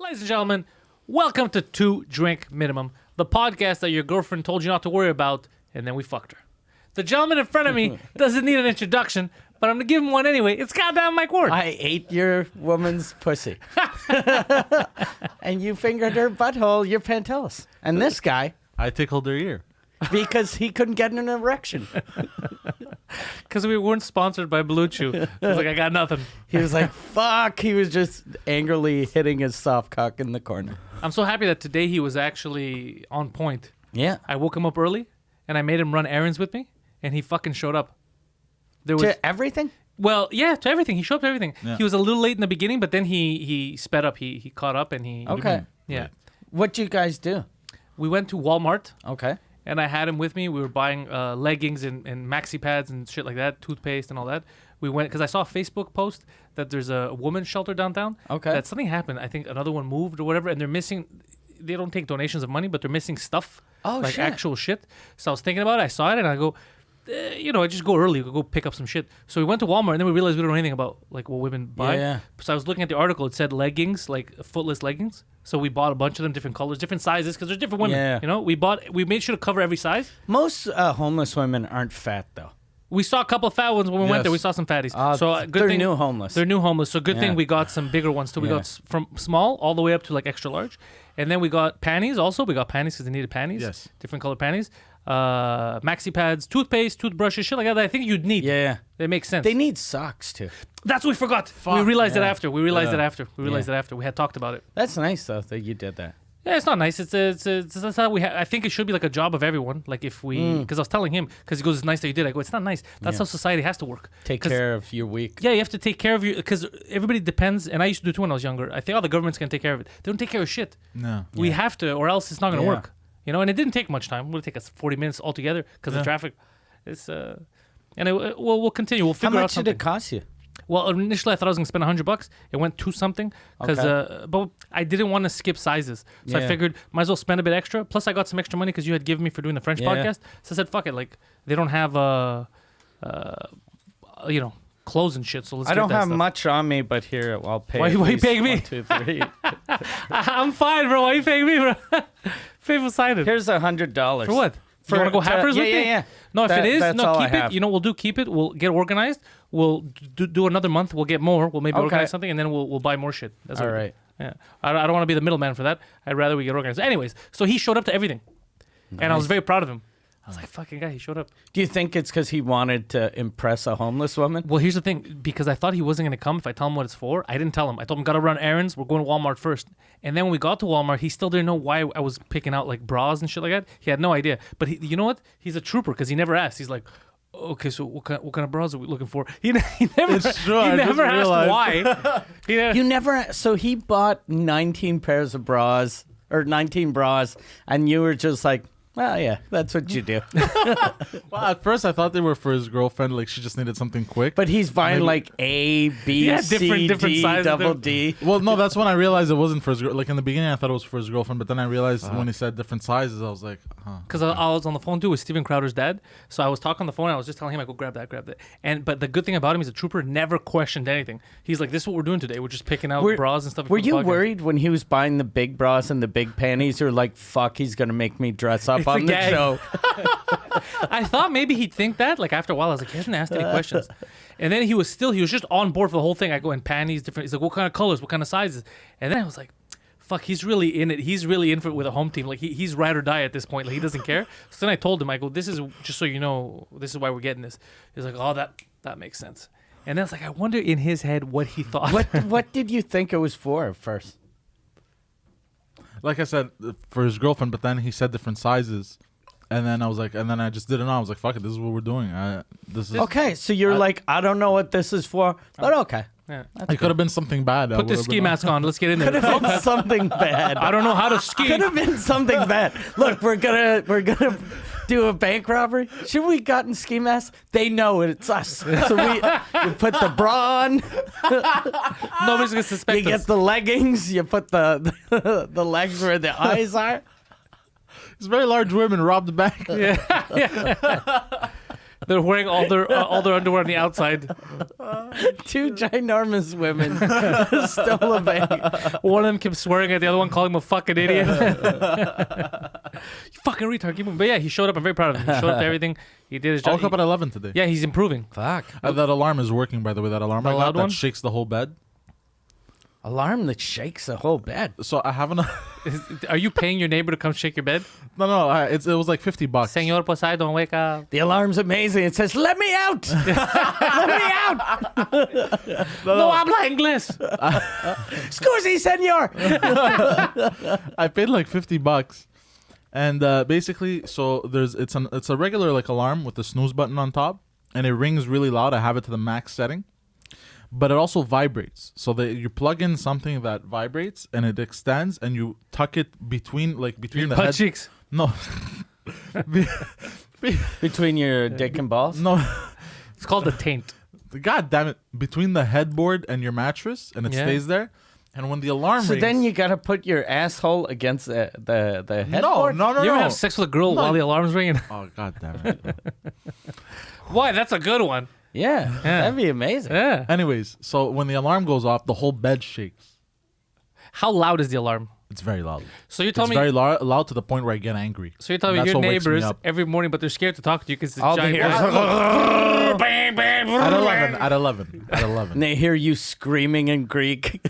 Ladies and gentlemen, welcome to Two Drink Minimum, the podcast that your girlfriend told you not to worry about, and then we fucked her. The gentleman in front of me doesn't need an introduction, but I'm going to give him one anyway. It's goddamn Mike Ward. I ate your woman's pussy. And you fingered her butthole, your Pantelis. And this guy, I tickled her ear. because he couldn't get an erection. Because we weren't sponsored by Blue Chew. I was like, I got nothing. He was like, fuck. He was just angrily hitting his soft cock in the corner. I'm so happy that today he was actually on point. Yeah. I woke him up early, and I made him run errands with me, and he fucking showed up. There was To everything? Well, yeah, to everything. He showed up to everything. Yeah. He was a little late in the beginning, but then he sped up. He caught up, and he... Okay. Yeah. What'd you guys do? We went to Walmart, Okay. and I had him with me. We were buying leggings and maxi pads and shit like that, toothpaste and all that. We went because I saw a Facebook post that there's a women's shelter downtown. Okay. That something happened. I think another one moved or whatever, and they're missing. They don't take donations of money, but they're missing stuff. Oh, like shit. actual shit. So I was thinking about it. I saw it, and I go, I just go early, go pick up some shit. So we went to Walmart, and then we realized we don't know anything about like what women buy. Yeah. So I was looking at the article. It said leggings, like footless leggings. So we bought a bunch of them, different colors, different sizes, because there's different women. Yeah. You know, we made sure to cover every size. Most homeless women aren't fat, though. We saw a couple of fat ones when we went Yes. there. We saw some fatties. Good they're thing new homeless. They're new homeless. So good Yeah. thing we got some bigger ones too. We Yeah. got from small all the way up to like extra large, and then we got panties. Also, we got panties because they needed panties. Yes. Different color panties. Maxi pads, toothpaste, toothbrushes, shit like that. I think you'd need. Yeah. It makes sense. They need socks, too. That's what we forgot. We realized it Yeah. after. We realized Yeah. it after. We realized it after. We had talked about it. That's nice, though, that you did that. Yeah, it's not nice. That's how we. I think it should be like a job of everyone. Like if we, because I was telling him, because he goes, "It's nice that you did." I go, "It's not nice. That's Yeah. how society has to work. Take 'Cause- care of your weak. Yeah, you have to take care of you because everybody depends. And I used to do it too when I was younger. I think, the government's gonna take care of it. They don't take care of shit. No. We have to, or else it's not gonna Yeah. work. You know, and it didn't take much time. It would take us 40 minutes altogether because Yeah. of traffic. It's we'll continue. We'll How figure out much did something. it cost you? Well, initially I thought I was gonna spend $100. It went to something because, Okay. but I didn't want to skip sizes, so I Yeah. figured might as well spend a bit extra. Plus, I got some extra money because you had given me for doing the French Yeah. podcast. So I said, "Fuck it!" Like they don't have clothes and shit. So let's. I get don't that have stuff. much on me, but here, I'll pay. Why at you least paying me? 1, 2, 3. I'm fine, bro. Why are you paying me, bro? Pay Poseidon. Here's $100. For what? You want to go halfers with me? Yeah. No, if That- it is, that's no, all I keep it. have. You know, we'll keep it. We'll get organized. We'll do another month. We'll get more. We'll maybe Okay. organize something, and then we'll buy more shit. That's All what we do. right. Yeah. I don't want to be the middleman for that. I'd rather we get organized. Anyways, so he showed up to everything, and I was very proud of him. I was like, fucking guy, he showed up. Do you think it's because he wanted to impress a homeless woman? Well, here's the thing, because I thought he wasn't going to come if I tell him what it's for. I didn't tell him. I told him, got to run errands. We're going to Walmart first. And then when we got to Walmart, he still didn't know why I was picking out like bras and shit like that. He had no idea. But you know what? He's a trooper because he never asked. He's like, okay, so what kind of bras are we looking for? He never, It's true, he I just never asked realized. why. He never, You never. So he bought 19 pairs of bras, or 19 bras, and you were just like, well, yeah, that's what you do. Well, at first I thought they were for his girlfriend. Like she just needed something quick. But he's buying Maybe- like A, B, Yeah, C, different D, sizes, double different- D. Well, no, that's when I realized it wasn't for his girl. Like in the beginning, I thought it was for his girlfriend, but then I realized when he said different sizes, I was like, huh. Because I was on the phone too with Steven Crowder's dad, so I was talking on the phone. And I was just telling him, I go grab that. But the good thing about him, he's a trooper. Never questioned anything. He's like, this is what we're doing today. We're just picking out bras and stuff. Were for the you podcast." worried when he was buying the big bras and the big panties? Or like, fuck, he's gonna make me dress up It's a on the gag. show? I thought maybe he'd think that. Like after a while, I was like, he hasn't asked any questions. And then he was just on board for the whole thing. I go in panties, different. He's like, what kind of colors? What kind of sizes? And then I was like, fuck, he's really in it. He's really in for it with a home team. Like he's ride or die at this point. Like he doesn't care. So then I told him, I go, this is just so you know, this is why we're getting this. He's like, oh, that makes sense. And then I was like, I wonder in his head what he thought. What did you think it was for at first? Like I said, for his girlfriend, but then he said different sizes. And then I was like, and then I just didn't know. I was like, fuck it, this is what we're doing. This is. Okay, so you're like, I don't know what this is for, but okay. Yeah. It could have been something bad. Put the ski mask on. Let's get in there. Could have been something bad. I don't know how to ski. Could have been something bad. Look, we're gonna do a bank robbery. Should we gotten ski masks? They know it's us. So we put the bra on. Nobody's gonna suspect You get us. the leggings. You put the legs where the eyes are. It's very large women robbed the bank. Yeah. They're wearing all their underwear on the outside. Two ginormous women stole a bank. One of them kept swearing at the other one, calling him a fucking idiot. You fucking retard. Keep moving. But yeah, he showed up. I'm very proud of him. He showed up to everything. He did his I job. woke up at 11 today. Yeah, he's improving. Fuck. That alarm is working, by the way. That alarm The I got loud that one? shakes the whole bed. Alarm that shakes the whole bed. So I haven't. Are you paying your neighbor to come shake your bed? No. It was like $50. Senor Poseidon, wake up. The alarm's amazing. It says, "Let me out! Let me out! No habla inglés. Scusi, senor!" I paid like $50, and basically, so it's a regular like alarm with the snooze button on top, and it rings really loud. I have it to the max setting, but it also vibrates. So that you plug in something that vibrates, and it extends, and you tuck it between the Butt head. cheeks. No, Between your dick and balls. no. It's called the taint. God damn it! Between the headboard and your mattress, and it Yeah. stays there. And when the alarm So rings, then you gotta put your asshole against the headboard. no. You ever have sex with a girl while the alarm's ringing? Oh god damn it! Why? That's a good one. Yeah, that'd be amazing. Yeah. Anyways, so when the alarm goes off, the whole bed shakes. How loud is the alarm? It's very loud. So you tell It's me. very loud to the point where I get angry. So you tell me That's your what wakes me neighbors up. every morning, but they're scared to talk to you because it's All they giant. hear is, Bang, bang, At 11, at 11, at 11. and they hear you screaming in Greek.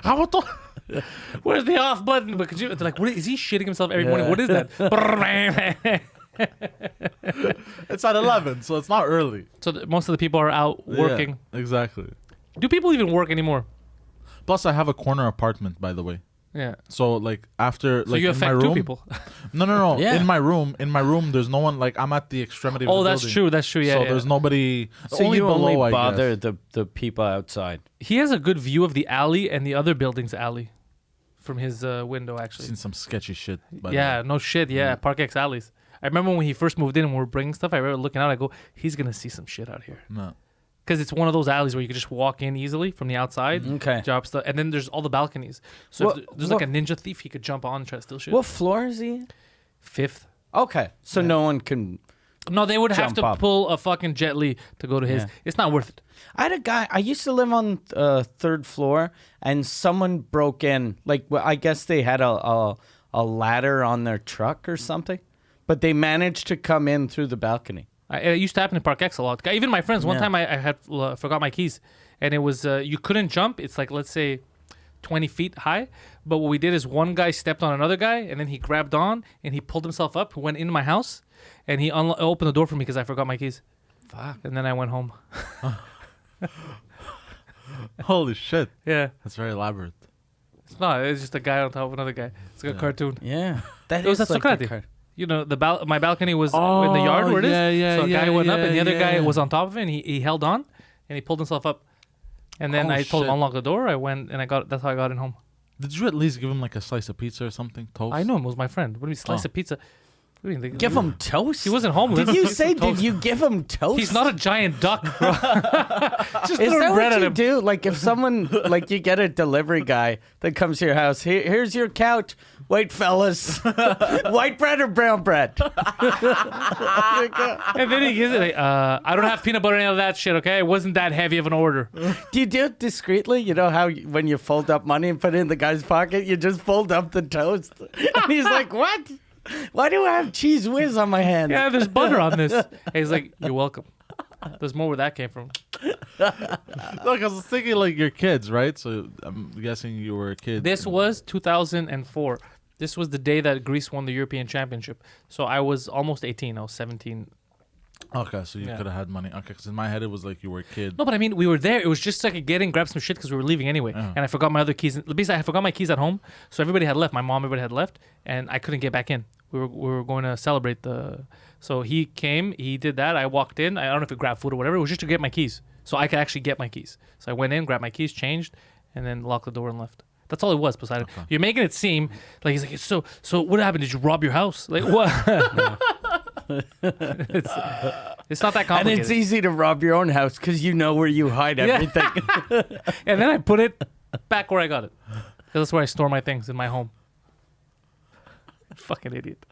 How about Where's the off button? But they're like, what is he shitting himself every morning? What is that? It's at 11, so it's not early. So most of the people are out working. Yeah, exactly. Do people even work anymore? Plus, I have a corner apartment, by the way. Yeah. So like after So like you in my affect two room, people. no. Yeah. In my room, there's no one. Like I'm at the extremity. Of Oh, the that's building. true. That's true. Yeah. So yeah. there's nobody. So only you below, only I bother guess. the people outside. He has a good view of the alley and the other building's alley from his window, actually. Seen some sketchy shit. By the Yeah, way. no shit. Yeah, Park X alleys. I remember when he first moved in and we were bringing stuff. I remember looking out. I go, he's gonna see some shit out here No. because it's one of those alleys where you can just walk in easily from the outside. Okay. Drop stuff, and then there's all the balconies. So What- if there's like a ninja thief, he could jump on and try to steal shit. What floor is he? Fifth. Okay, so no one can. No, they would have Jump to up. pull a fucking Jet Li to go to his. Yeah. It's not worth it. I had a guy. I used to live on third floor, and someone broke in. Like, well, I guess they had a ladder on their truck or something, but they managed to come in through the balcony. It used to happen in Park X a lot. Even my friends. One Yeah. time I had forgot my keys, and it was you couldn't jump. It's like, let's say 20 feet high. But what we did is one guy stepped on another guy, and then he grabbed on and he pulled himself up, went into my house, and he opened the door for me because I forgot my keys. Fuck. And then I went home. Holy shit. Yeah, That's very elaborate. it's not. It's just a guy on top of another guy. It's like a cartoon. Yeah, that It was is at like the Socrate. car- You know, my balcony was in the yard where it is. So a guy went up, and the other guy was on top of it, and he held on, and he pulled himself up. And then Oh, I told him shit. unlock the door. I went and that's how I got in home. Did you at least give him like a slice of pizza or something? Toast? I know him. It was my friend. What do you mean, slice Oh. of pizza? What do you mean, Give him toast. He wasn't homeless. Did you He say? was toast. Did you give him toast? He's not a giant duck, bro. Just Is throw that bread what at you him. do? Like if someone, like you get a delivery guy that comes to your house. Here's your couch. Wait, fellas, white bread or brown bread? And then he gives it. Like, I don't have peanut butter or any of that shit. Okay, it wasn't that heavy of an order. Do you do it discreetly? You know how when you fold up money and put it in the guy's pocket, you just fold up the toast, and he's like, "What? Why do I have cheese whiz on my hand?" Yeah, there's butter on this. And he's like, you're welcome. There's more where that came from. Look, I was thinking like your kids, right? So I'm guessing you were a kid. This was 2004. This was the day that Greece won the European Championship. So I was almost 18. I was 17. Okay, so you Yeah. could have had money. Okay, because in my head it was like you were a kid. No, but I mean, we were there. It was just like a get in, grab some shit because we were leaving anyway. Yeah. And I forgot my other keys. Basically, I forgot my keys at home. So everybody had left. My mom, everybody had left. And I couldn't get back in. We were going to celebrate the... So he came. He did that. I walked in. I don't know if he grabbed food or whatever. It was just to get my keys. So I could actually get my keys. So I went in, grabbed my keys, changed, and then locked the door and left. That's all it was, Poseidon. Okay. You're making it seem like he's like, so what happened? Did you rob your house? Like, what? it's not that And complicated. it's easy to rob your own house because you know where you hide Yeah. everything. And then I put it back where I got it. 'Cause that's where I store my things in my home. Fucking idiot.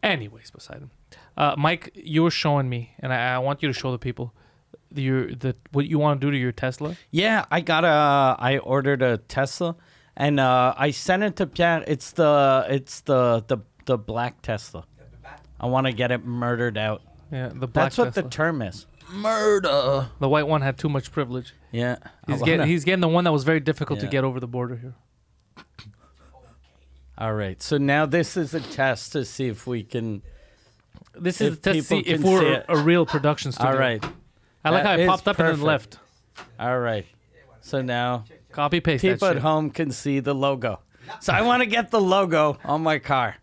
Anyways, Poseidon. Mike, you were showing me, and I want you to show the people what you want to do to your Tesla. Yeah, I ordered a Tesla, and I sent it to Pierre. It's the black Tesla. I want to get it murdered out. Yeah, the black That's what Tesla. the term is. Murder. The white one had too much privilege. Yeah. He's getting the one that was very difficult to get over the border here. All right. So now this is a test to see if we can. This is If to see people if can see we're it. a real production studio. All right. I like how That it is popped up and then perfect. left. All right. So now Copy paste that people at shit. home can see the logo. So I want to get the logo on my car.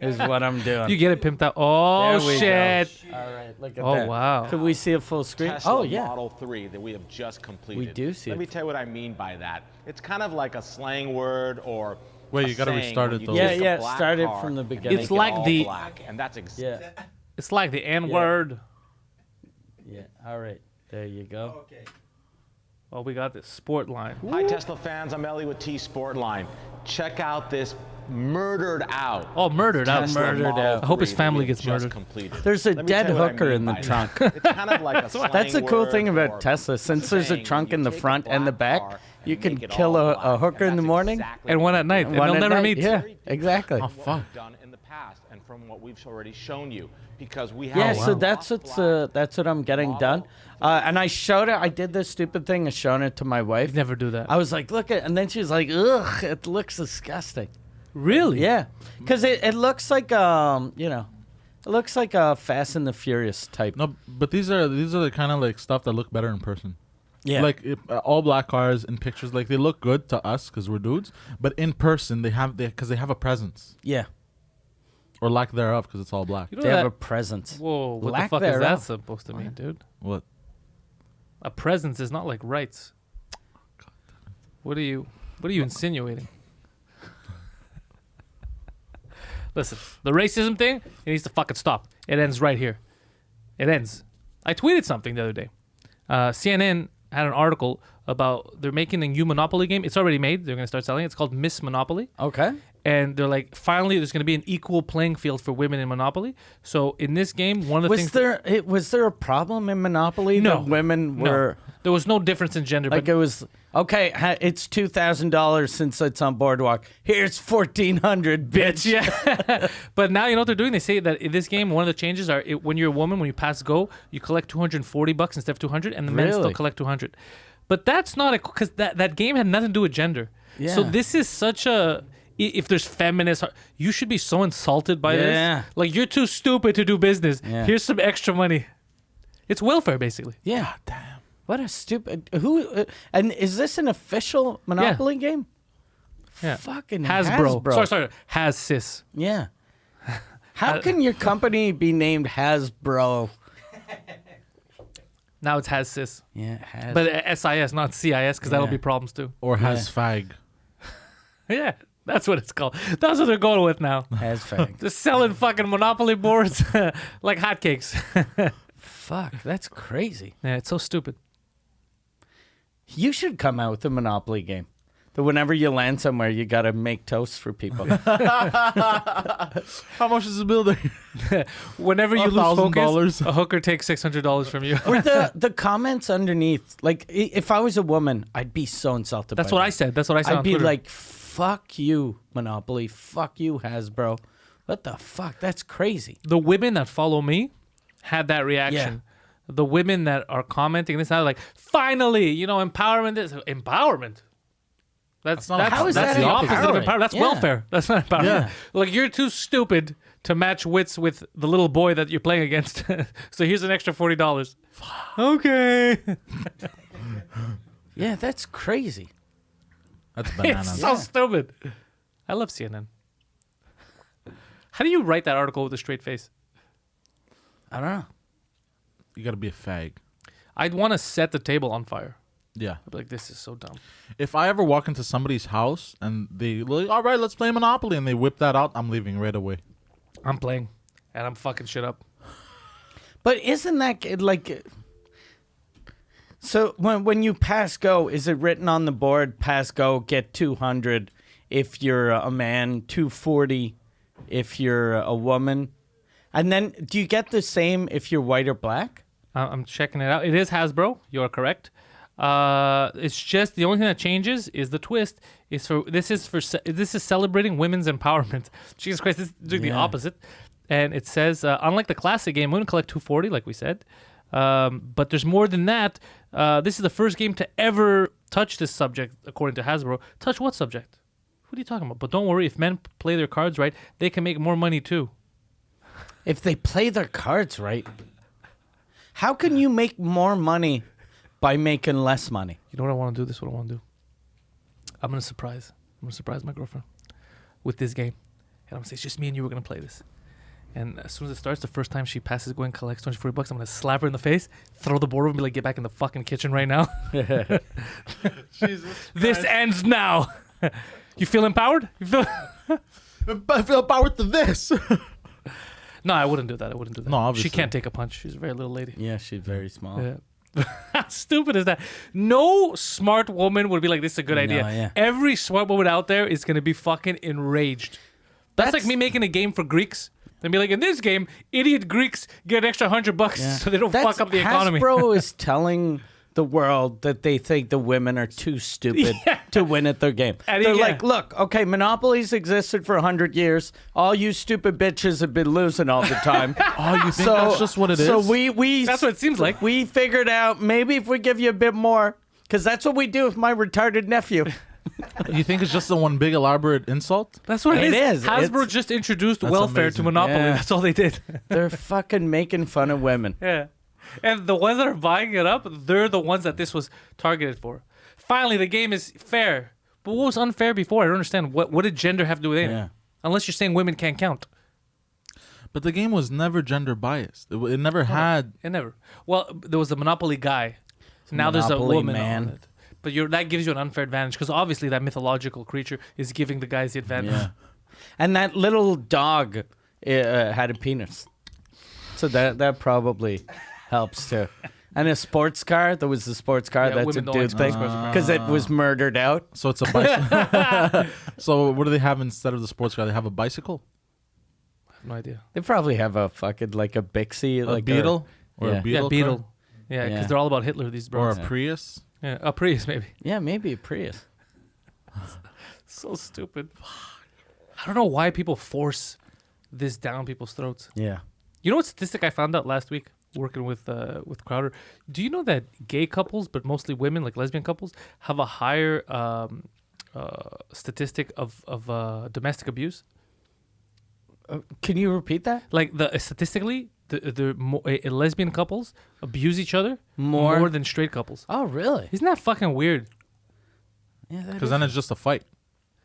Is what I'm doing. You get it pimped out. Oh There we shit! go. All right. Look at Oh that. wow! Can we see a full screen? Tesla Oh yeah. Model 3 that we have just completed. We do see Let it. me tell you what I mean by that. It's kind of like a slang word or. Wait, a you gotta saying restart when it, you though. take Yeah, a yeah, black start it car from the and beginning. make It's it like all the- black, and that's Yeah. It's like the N word. Yeah. All right. There you go. Oh, we got this sport line. Hi Tesla fans, I'm Ellie with T Sportline. Check out this murdered out. Oh, murdered out. Tesla murdered Model out. I hope his 3 that family we have gets just murdered. completed. There's a Let me dead tell you what I hooker mean in the by trunk. that. It's kind of like a slang That's the cool thing word about or Tesla. Since there's a saying trunk when in you the take front and the black back, car you and can make it kill all a black, hooker and in the that's morning. exactly And one at night, and One they'll at never night. meet. Yeah, exactly. Oh, what fuck. we've done in the past and from what we've already shown you because we have Yeah, a so gloss that's what I'm getting model. done. And I showed it. I did this stupid thing of showing it to my wife. Never do that. I was like, look at, and then she's like, ugh, it looks disgusting. Really? Yeah, because it looks like it looks like a Fast and the Furious type. No, but these are the kind of like stuff that look better in person. Yeah, Like all black cars in pictures, like they look good to us because we're dudes, but in person they have a presence yeah, or lack thereof because it's all black. You know they have a that? presence. Whoa! What Lack the fuck is that thereof. supposed to mean, dude? What? A presence is not like rights. What are you insinuating? Listen, the racism thing, it needs to fucking stop. It ends right here. It ends. I tweeted something the other day. CNN had an article about they're making a new Monopoly game. It's already made. They're going to start selling it. It's called Miss Monopoly. Okay. And they're like, finally, there's going to be an equal playing field for women in Monopoly. So in this game, one of the things... Was there a problem in Monopoly? No. that women No. were There was no difference in gender. like but it was okay. It's $2,000 since it's on Boardwalk. Here's $1,400, bitch. Yeah. But now you know what they're doing? They say that in this game, one of the changes are when you're a woman, when you pass go, you collect $240 instead of 200, and the men still Really? collect 200. But that's not because that game had nothing to do with gender. So Yeah. this is such a... If there's feminists, you should be so insulted by Yeah. this. Like, you're too stupid to do business. Yeah. Here's some extra money. It's welfare, basically. Yeah. Damn. What a stupid. Who? And is this an official Monopoly game? Yeah. Fucking Hasbro. Sorry. Has sis. Yeah. How can your company be named Hasbro? Now it's has sis. Yeah, Has. But SIS, not CIS, because that'll Yeah. be problems too. Or has fag. Yeah, that's what it's called. That's what they're going with now. Has fag. Just selling fucking Monopoly boards like hotcakes. Fuck, that's crazy. Yeah, it's so stupid. You should come out with a Monopoly game. That whenever you land somewhere, you gotta make toast for people. How much is the building? Whenever you lose focus, $1,000. a hooker takes $600 from you. Or the comments underneath, like if I was a woman, I'd be so insulted. That's by what that. I said. That's what I said I'd on be Twitter. like, "Fuck you, Monopoly. Fuck you, Hasbro. What the fuck? That's crazy." The women that follow me had that reaction. The women that are commenting this now, like, finally, empowerment. Empowerment. That's How is that's that the opposite of empowering? empowerment. That's Yeah. welfare. That's not empowerment. Yeah. Like, you're too stupid to match wits with the little boy that you're playing against. So here's an extra $40. Okay. Yeah, that's crazy. That's It's bananas. so stupid. I love CNN. How do you write that article with a straight face? I don't know. You gotta be a fag. I'd want to set the table on fire. Yeah. I'd be like, this is so dumb. If I ever walk into somebody's house and they like, all right, let's play Monopoly, and they whip that out, I'm leaving right away. I'm playing, and I'm fucking shit up. But isn't that like? So when you pass go, is it written on the board? Pass go, get 200. If you're a man, 240. if you're a woman. And then do you get the same if you're white or black? I'm checking it out. It is Hasbro. You are correct. It's just the only thing that changes is the twist. This is celebrating women's empowerment. Jesus Christ, this is doing the opposite. And it says, unlike the classic game, women collect 240, like we said. But there's more than that. This is the first game to ever touch this subject, according to Hasbro. Touch what subject? What are you talking about? But don't worry, if men play their cards right, they can make more money too. If they play their cards right, how can you make more money by making less money? You know what I want to do? This is what I want to do. I'm going to surprise my girlfriend with this game. And I'm going to say, it's just me and you, we're going to play this. And as soon as it starts, the first time she passes, go and collects $240, I'm going to slap her in the face, throw the board over and be like, get back in the fucking kitchen right now. Jesus. This ends now. You feel empowered? You feel... I feel empowered to this. No, I wouldn't do that. No, obviously. She can't take a punch. She's a very little lady. Yeah, she's very small. Yeah. How stupid is that? No smart woman would be like, this is a good idea. Yeah. Every smart woman out there is going to be fucking enraged. That's like me making a game for Greeks. And be like, in this game, idiot Greeks get an extra $100 so they don't fuck up the economy. Hasbro is telling the world that they think the women are too stupid to win at their game. They're like, look, okay, monopolies existed for 100 years. All you stupid bitches have been losing all the time. Oh, you think that's just what it is? So we That's what it seems like. We figured out maybe if we give you a bit more, because that's what we do with my retarded nephew. You think it's just the one big elaborate insult? That's what it is. Hasbro It's- just introduced That's welfare amazing. to Monopoly. Yeah. That's all they did. They're fucking making fun of women. Yeah. And the ones that are buying it up, they're the ones that this was targeted for. Finally, the game is fair. But what was unfair before? I don't understand. What did gender have to do with anything? Yeah. Unless you're saying women can't count. But the game was never gender biased. It never had. It never. Well, there was a Monopoly guy. Now there's a Monopoly woman man. on it. But that gives you an unfair advantage because obviously that mythological creature is giving the guys the advantage. Yeah. And that little dog had a penis. So that probably helps too. And a sports car. There was a sports car Yeah, that's a women don't like dude thing. sports cars. Because it was murdered out. So it's a bicycle. So what do they have instead of the sports car? They have a bicycle? I have no idea. They probably have a fucking, like a Bixie. A like Beetle? Or yeah. a Beetle? Yeah, Beetle. Yeah, because Yeah. they're all about Hitler, these Or bros. a Prius? Yeah, a Prius, maybe. Yeah, maybe a Prius. So stupid. I don't know why people force this down people's throats. Yeah. You know what statistic I found out last week working with Crowder? Do you know that gay couples, but mostly women, like lesbian couples, have a higher statistic of domestic abuse? Can you repeat that? Like statistically, lesbian couples abuse each other More? more than straight couples. Oh, really? Isn't that fucking weird? Yeah, that Because then it's just a fight.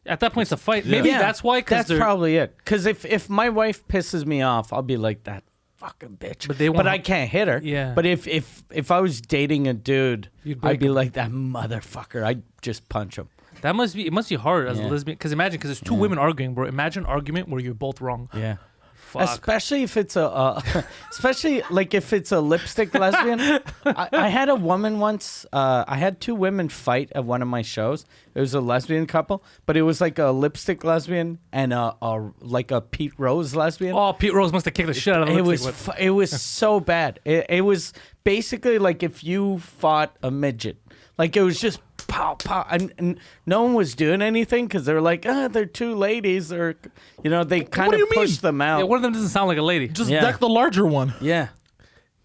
At that point, it's a fight. Maybe Yeah, that's why. That's probably it. Because if my wife pisses me off, I'll be like, that fucking bitch. But they won't- I can't hit her. Yeah. But if I was dating a dude, You'd break I'd be him. like, that motherfucker. I'd just punch him. It must be hard as a Yeah. lesbian. Because imagine, because there's two women arguing, bro. Imagine an argument where you're both wrong. Yeah. Fuck. Especially if it's especially like if it's a lipstick lesbian. I had a woman once. I had two women fight at one of my shows. It was a lesbian couple, but it was like a lipstick lesbian and like a Pete Rose lesbian. Oh, Pete Rose must have kicked the shit out of the It lipstick was whip. it was so bad. It was basically like if you fought a midget. Like it was just pow pow, and no one was doing anything because they're like, they're two ladies, or they kind do of you mean? push them out. Yeah, one of them doesn't sound like a lady. Just Yeah. deck the larger one. Yeah.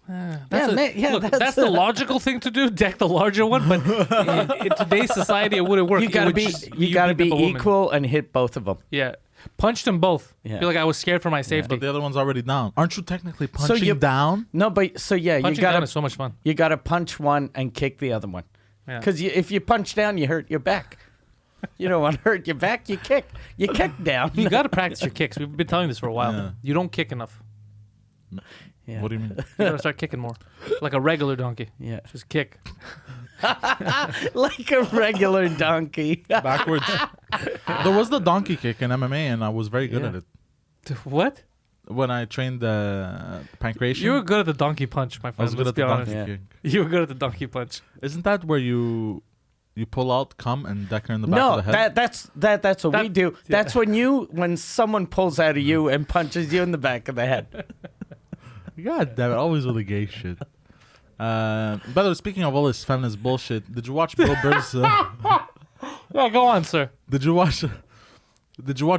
Look, that's the logical thing to do. Deck the larger one, but in today's society, it wouldn't work. You It gotta would be just- you gotta beat be up a woman. equal and hit both of them. Yeah, punched them both. Yeah. Be like, I was scared for my safety. But the other one's already down. Aren't you technically punching down? No, but so yeah, Punching you down gotta is so much fun. you gotta punch one and kick the other one. Yeah. Because if you punch down, you hurt your back. You don't want to hurt your back. You kick. You kick down. You got to practice your kicks. We've been telling this for a while. Yeah. You don't kick enough. Yeah. What do you mean? You got to start kicking more, like a regular donkey. Yeah. Just kick. Like a regular donkey. Backwards. There was the donkey kick in MMA, and I was very good Yeah. at it. What? When I trained the pancreation, You were good at the donkey punch, my I friend. was good Let's at the be donkey honest. Yeah. kick. You were good at the donkey punch. Isn't that where you You pull out cum and deck her in the back of the head. That's what we do. That's when someone pulls out of you and punches you in the back of the head. God damn it! Always with the gay shit. By the way, speaking of all this feminist bullshit, did you watch Bill Burr's? Yeah, go on, sir. Did you watch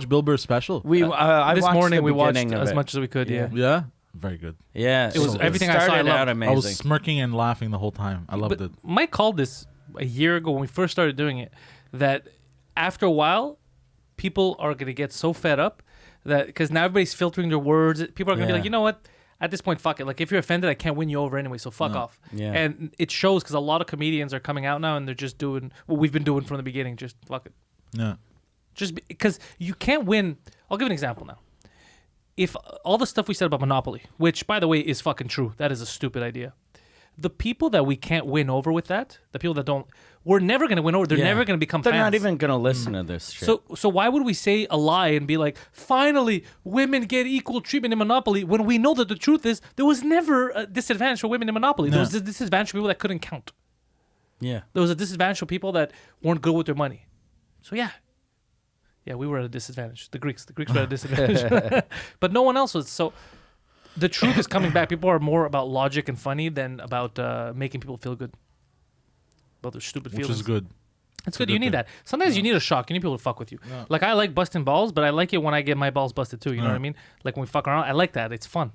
Bill Burr's special? We This watched morning the we watched beginning of as it. much as we could. Yeah. Yeah, very good. Yeah, It was everything I saw, I started loved. out I amazing. was smirking and laughing the whole time. I loved But it. Mike called this a year ago when we first started doing it, that after a while, people are going to get so fed up that because now everybody's filtering their words, people are going to be Yeah. like, you know what? At this point, fuck it. Like, if you're offended, I can't win you over anyway, so fuck off. Yeah. And it shows because a lot of comedians are coming out now and they're just doing what we've been doing from the beginning. Just fuck it. Yeah. Just because you can't win. I'll give an example now. If all the stuff we said about Monopoly, which by the way is fucking true, that is a stupid idea. The people that we can't win over with that, the people that don't, we're never going to win over. They're never going to become They're fans. not even going to listen to this shit. So why would we say a lie and be like, finally, women get equal treatment in Monopoly when we know that the truth is there was never a disadvantage for women in Monopoly. There was a disadvantage for people that couldn't count. yeah. There was a disadvantage for people that weren't good with their money. So yeah, we were at a disadvantage. The Greeks were at a disadvantage, but no one else was. So the truth is coming back. People are more about logic and funny than about making people feel good about their stupid Which feelings. is good. It's good. a You good need thing. that. Sometimes you need a shock. You need people to fuck with you. Yeah. Like I like busting balls, but I like it when I get my balls busted too. You know what I mean? Like when we fuck around, I like that. It's fun.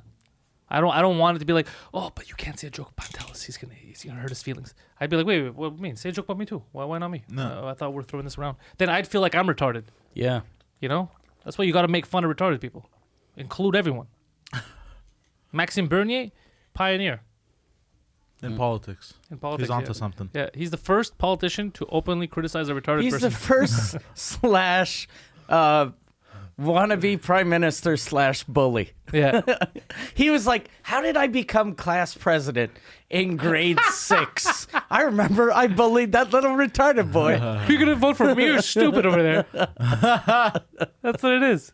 I don't want it to be like, oh, but you can't say a joke about Pantelis. He's gonna hurt his feelings. I'd be like, wait, what do you mean? Say a joke about me too. Why not me? No. I thought we're throwing this around. Then I'd feel like I'm retarded. Yeah. You know? That's why you got to make fun of retarded people. Include everyone. Maxime Bernier, pioneer In politics. in politics. He's onto yeah. something. Yeah, he's the first politician to openly criticize a retarded He's person. the first slash wannabe prime minister slash bully. Yeah. He was like, how did I become class president in grade 6? I remember I bullied that little retarded boy. You're gonna vote for me? You're stupid over there. That's what it is.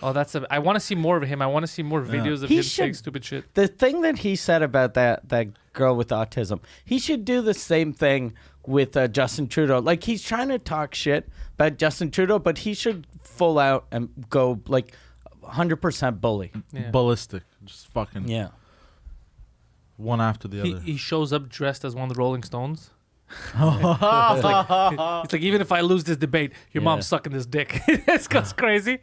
Oh, I want to see more of him. I want to see more videos of He him should- saying stupid shit. The thing that he said about that girl with autism, he should do the same thing with Justin Trudeau. Like, he's trying to talk shit about Justin Trudeau, but he should full out and go like 100% bully. Yeah. Ballistic. Just fucking Yeah. one after the other. He shows up dressed as one of the Rolling Stones. It's like even if I lose this debate, your mom's sucking this dick. It's crazy.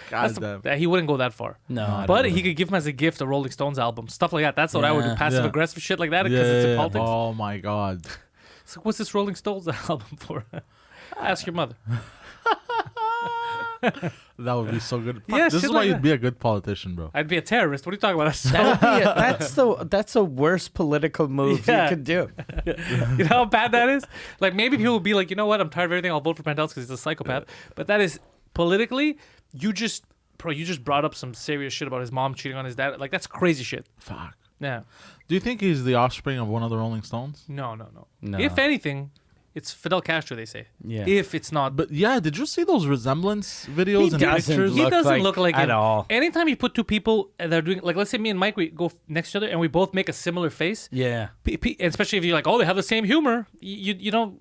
God damn. He wouldn't go that far. No. But he could give him as a gift a Rolling Stones album, stuff like that. That's what I would do. Yeah. Passive Yeah. aggressive shit like that because it's in politics. Oh my god. So what's this Rolling Stones album for? Ask your mother. That would be so good. Fuck, Yeah, this shit is why like you'd that. be a good politician, bro. I'd be a terrorist. What are you talking about? That's the worst political move Yeah. you could do. You know how bad that is? Like maybe people will be like, you know what? I'm tired of everything. I'll vote for Pantelis because he's a psychopath. But that is politically, you just brought up some serious shit about his mom cheating on his dad. Like that's crazy shit. Fuck. Yeah. Do you think he's the offspring of one of the Rolling Stones? No. No. If anything, it's Fidel Castro. They say. Yeah. If it's not, But yeah, did you see those resemblance videos and doesn't pictures? he look doesn't like look like at him. all. Anytime you put two people that are doing, like, let's say me and Mike, we go next to each other and we both make a similar face. Yeah. Especially if you're like, oh, they have the same humor. You don't.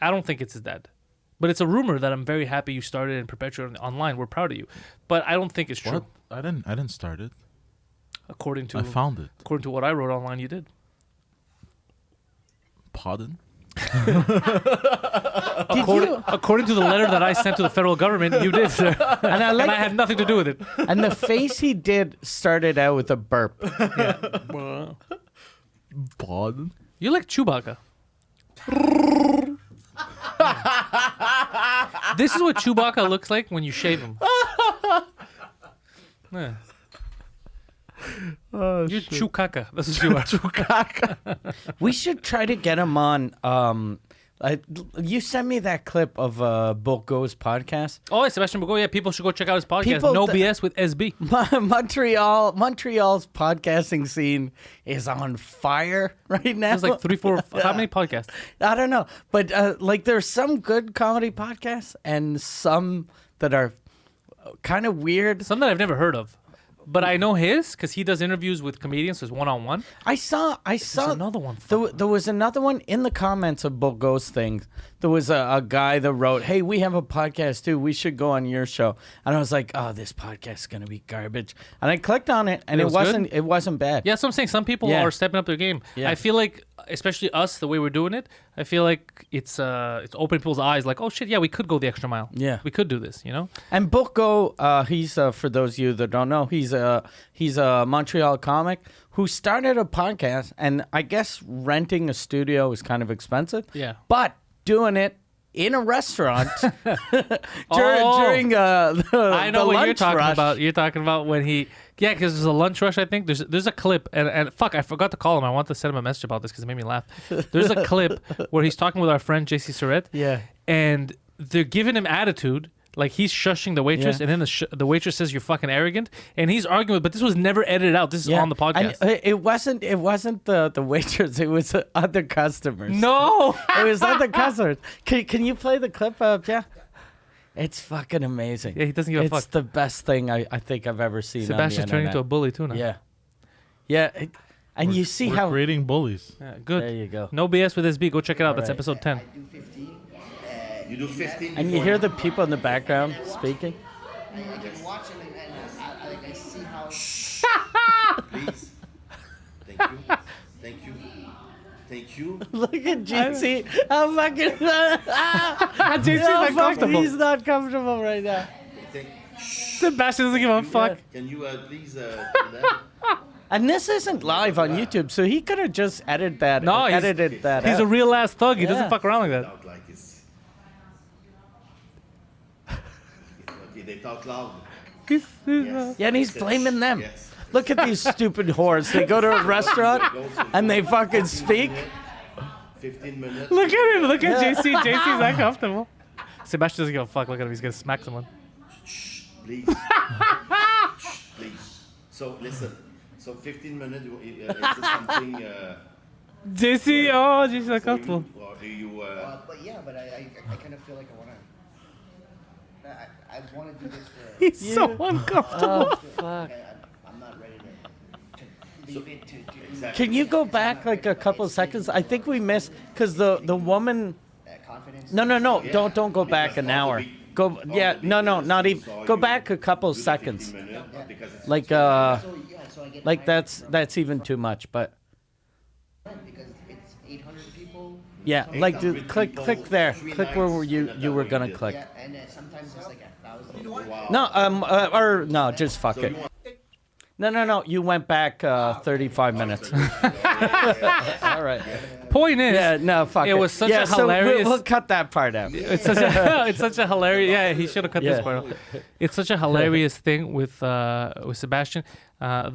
I don't think it's his dad. But it's a rumor that I'm very happy you started and perpetuated online. We're proud of you. But I don't think it's true. What? I didn't start it. According to I found it. according to what I wrote online, you did. Pardon? According to the letter that I sent to the federal government, you did, sir. And I like And I had nothing to do with it. and the face he did started out with a burp. Pardon? You're like Chewbacca. This is what Chewbacca looks like when you shave him. Yeah. Oh, You're Chewbacca. This is you are. We should try to get him on. You sent me that clip of Bogo's podcast. Oh, Sebastian Bogo. Yeah, people should go check out his podcast. People No th- BS with SB. Montreal's podcasting scene is on fire right now. There's like 3, 4. How many podcasts? I don't know, but like there's some good comedy podcasts and some that are kind of weird. Some that I've never heard of. But I know his because he does interviews with comedians, so it's one-on-one. I saw another one. There was another one in the comments of Bulgo's thing. There was a guy that wrote, "Hey, we have a podcast too. We should go on your show." And I was like, "Oh, this podcast is gonna be garbage." And I clicked on it, and it was good? wasn't. It wasn't bad. Yeah, so I'm saying some people Yeah. are stepping up their game. Yeah. I feel like, especially us, the way we're doing it, I feel like it's opening people's eyes. Like, oh shit, yeah, we could go the extra mile. Yeah. we could do this. You know. And Bulgo, he's for those of you that don't know, he's a Montreal comic who started a podcast, and I guess renting a studio is kind of expensive. Yeah. But doing it in a restaurant Oh. during the I know the what lunch you're talking rush. about. You're talking about when he, yeah, because there's a lunch rush. I think there's a clip, and fuck, I forgot to call him. I want to send him a message about this because it made me laugh. There's a clip where he's talking with our friend JC Surratt. Yeah. and they're giving him attitude. Like he's shushing the waitress, Yeah. and then the waitress says you're fucking arrogant, and he's arguing with. But this was never edited out. This is on the podcast. And it wasn't the waitress. It was other customers. No, It was other customers. Can you play the clip up? Yeah. It's fucking amazing. Yeah, he doesn't give a It's fuck. the best thing I think I've ever seen. Sebastian's on the turning into a internet. bully too now. Yeah. Yeah. And you see We're how. creating bullies. Yeah, good. There you go. No BS with SB. Go check it out. That's right. episode 10. I do 15. You do 15. And you hear the people in the background speaking. I can watch it and I see how. Please. Thank you. Thank you. Thank you. Look at JC. How fucking. JC's not comfortable. He's not comfortable right now. Thank, Sebastian doesn't give a fuck. can you please do that? And this isn't live on YouTube, so he could have just edited that. No, edited that. He's a out. real ass thug. He Yeah. doesn't fuck around like that. Talk like it's. Okay, they talk loud. Yes. Yeah, and he's blaming them. Yes. Look at these stupid whores. They go to a restaurant and they fucking speak. 15 minutes. Look at him. Look at JC. JC's not comfortable. Sebastian doesn't give a fuck. Look at him. He's gonna smack someone. Shh, please. Shh, please. So listen. So 15 minutes. Is this something? JC. Oh, JC's not for comfortable. you, or do you? But yeah, but I kind of feel like I want to do this for. He's so uncomfortable. Oh, fuck. I'm not ready to leave it to Exactly. Can you go back like a couple of seconds? I think we missed because the woman. confidence. No. Don't go back an hour. Go. Yeah. No. Not even. Go back a couple of seconds. Like So I get like that's even too much. But because it's 800 people. yeah, like click there. Click where you were gonna click. Yeah, and sometimes it's like 1,000. No. Or no. Just fuck it. No. You went back 35 minutes. All right. Point is, Yeah. No. Fuck it. It was such yeah, a so hilarious. We'll cut that part out. It's such a it's such a hilarious. Yeah, he should have cut Yeah. this part out. It's such a hilarious thing with Sebastian.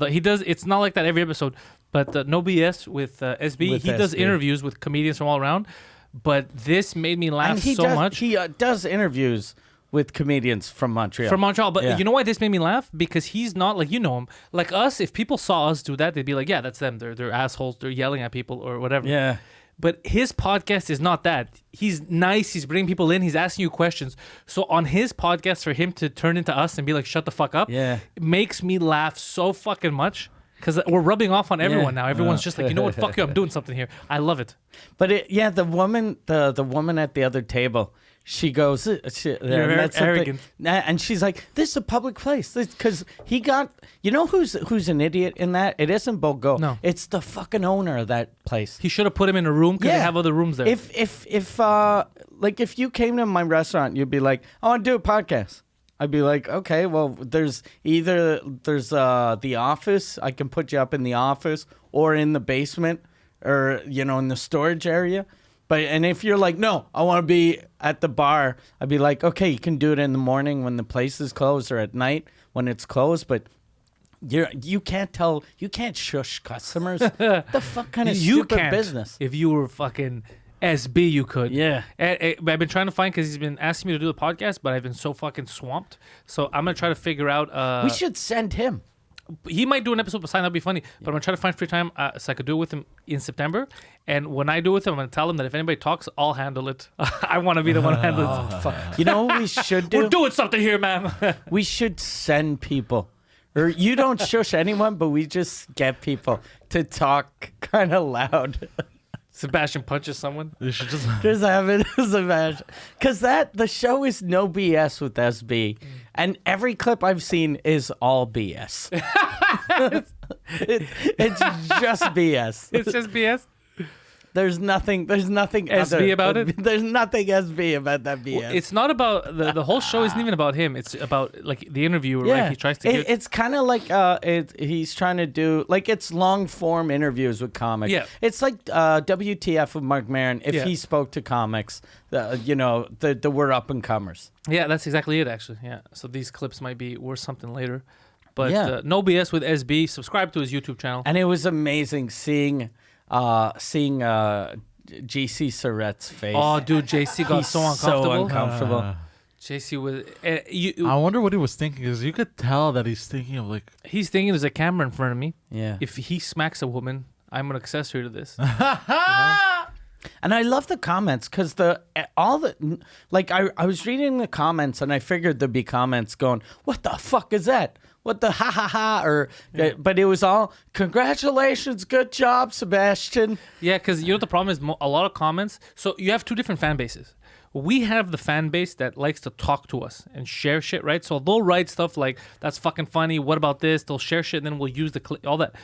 He does. It's not like that every episode, but no BS with SB. With he does SB. interviews with comedians from all around. But this made me laugh And he so does, much. He does interviews with comedians from Montreal. From Montreal, but Yeah. you know why this made me laugh? Because he's not like, you know him, like us. If people saw us do that, they'd be like, "Yeah, that's them. They're assholes. They're yelling at people or whatever." Yeah. But his podcast is not that. He's nice. He's bringing people in. He's asking you questions. So on his podcast, for him to turn into us and be like, "Shut the fuck up," Yeah. it makes me laugh so fucking much. Because we're rubbing off on everyone now. Everyone's just like, you know what? Fuck you. I'm doing something here. I love it. But the woman, the woman at the other table, she goes, and that's the thing. arrogant. And she's like, "This is a public place." Because he got, you know, who's an idiot in that? It isn't Bulgo. No. It's the fucking owner of that place. He should have put him in a room because they have other rooms there. If you came to my restaurant, you'd be like, "I want to do a podcast." I'd be like, "Okay, well, there's the office. I can put you up in the office or in the basement or in the storage area." And if you're like, "No, I want to be at the bar," I'd be like, "Okay, you can do it in the morning when the place is closed or at night when it's closed, but you can't shush customers. The fuck kind of you stupid can't. business?" If you were fucking SB, you could. Yeah. I've been trying to find, because he's been asking me to do the podcast, but I've been so fucking swamped. So I'm gonna try to figure out. We should send him. He might do an episode beside. That'd be funny. But I'm gonna try to find free time so I could do it with him in September. And when I do it with him, I'm gonna tell him that if anybody talks, I'll handle it. I want to be the one who handles it. You know what we should do? We're doing something here, man. We should send people, Or you don't shush anyone, but we just get people to talk kind of loud. Sebastian punches someone. You should just. Just have it as a match. Because the show is no BS with SB. And every clip I've seen is all BS. It's just BS. It's just BS. There's nothing SB about it? There's nothing SB about that BS. Well, it's not about the whole show. Isn't even about him. It's about like the interviewer. Right? He tries to. It's kind of like he's trying to do like it's long form interviews with comics. Yeah. It's like WTF with Mark Maron if he spoke to comics. The we're up and comers. Yeah, that's exactly it. Actually, yeah. So these clips might be worth something later. But Yeah. no BS with SB. Subscribe to his YouTube channel. And it was amazing seeing JC Surratt's face. Oh, dude, JC got He's so uncomfortable. uncomfortable. JC was. I wonder what he was thinking, because you could tell that he's thinking of like. He's thinking there's a camera in front of me. Yeah. If he smacks a woman, I'm an accessory to this. And I love the comments because I was reading the comments and I figured there'd be comments going, "What the fuck is that? What the ha ha ha?" But it was all congratulations, good job, Sebastian. Yeah, because you know what the problem is? A lot of comments. So you have two different fan bases. We have the fan base that likes to talk to us and share shit, right? So they'll write stuff like, "That's fucking funny. What about this?" They'll share shit and then we'll use all that.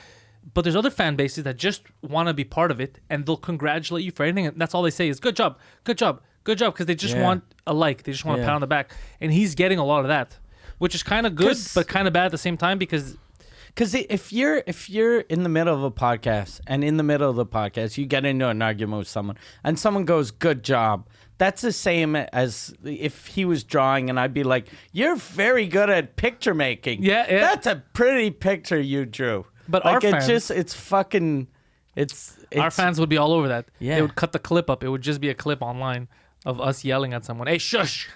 But there's other fan bases that just want to be part of it and they'll congratulate you for anything. And that's all they say is good job, good job, good job. Because they just want a like. They just want a pat on the back. And he's getting a lot of that, which is kind of good, but kind of bad at the same time because if you're in the middle of a podcast and in the middle of the podcast you get into an argument with someone and someone goes good job, that's the same as if he was drawing and I'd be like, you're very good at picture making. Yeah. That's a pretty picture you drew. But like our fans, our fans would be all over that. Yeah. They would cut the clip up. It would just be a clip online of us yelling at someone. Hey, shush.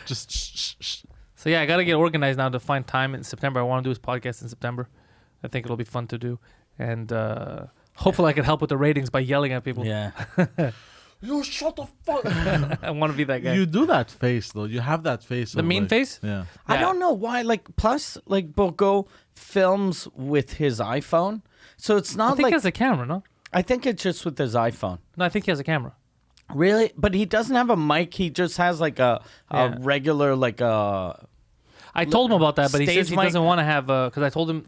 Just shh. So yeah, I gotta get organized now to find time in September. I want to do his podcast in September. I think it'll be fun to do, and hopefully I can help with the ratings by yelling at people. Yeah. You shut the fuck. I want to be that guy. You do that face though. You have that face. The of, mean like- face? Yeah. I don't know why. Plus, Bogo films with his iPhone, so it's I not think like he has a camera, no? I think it's just with his iPhone. No, I think he has a camera. Really? But he doesn't have a mic. He just has like a regular I told him about that, but he Stage says he mic- doesn't want to have because I told him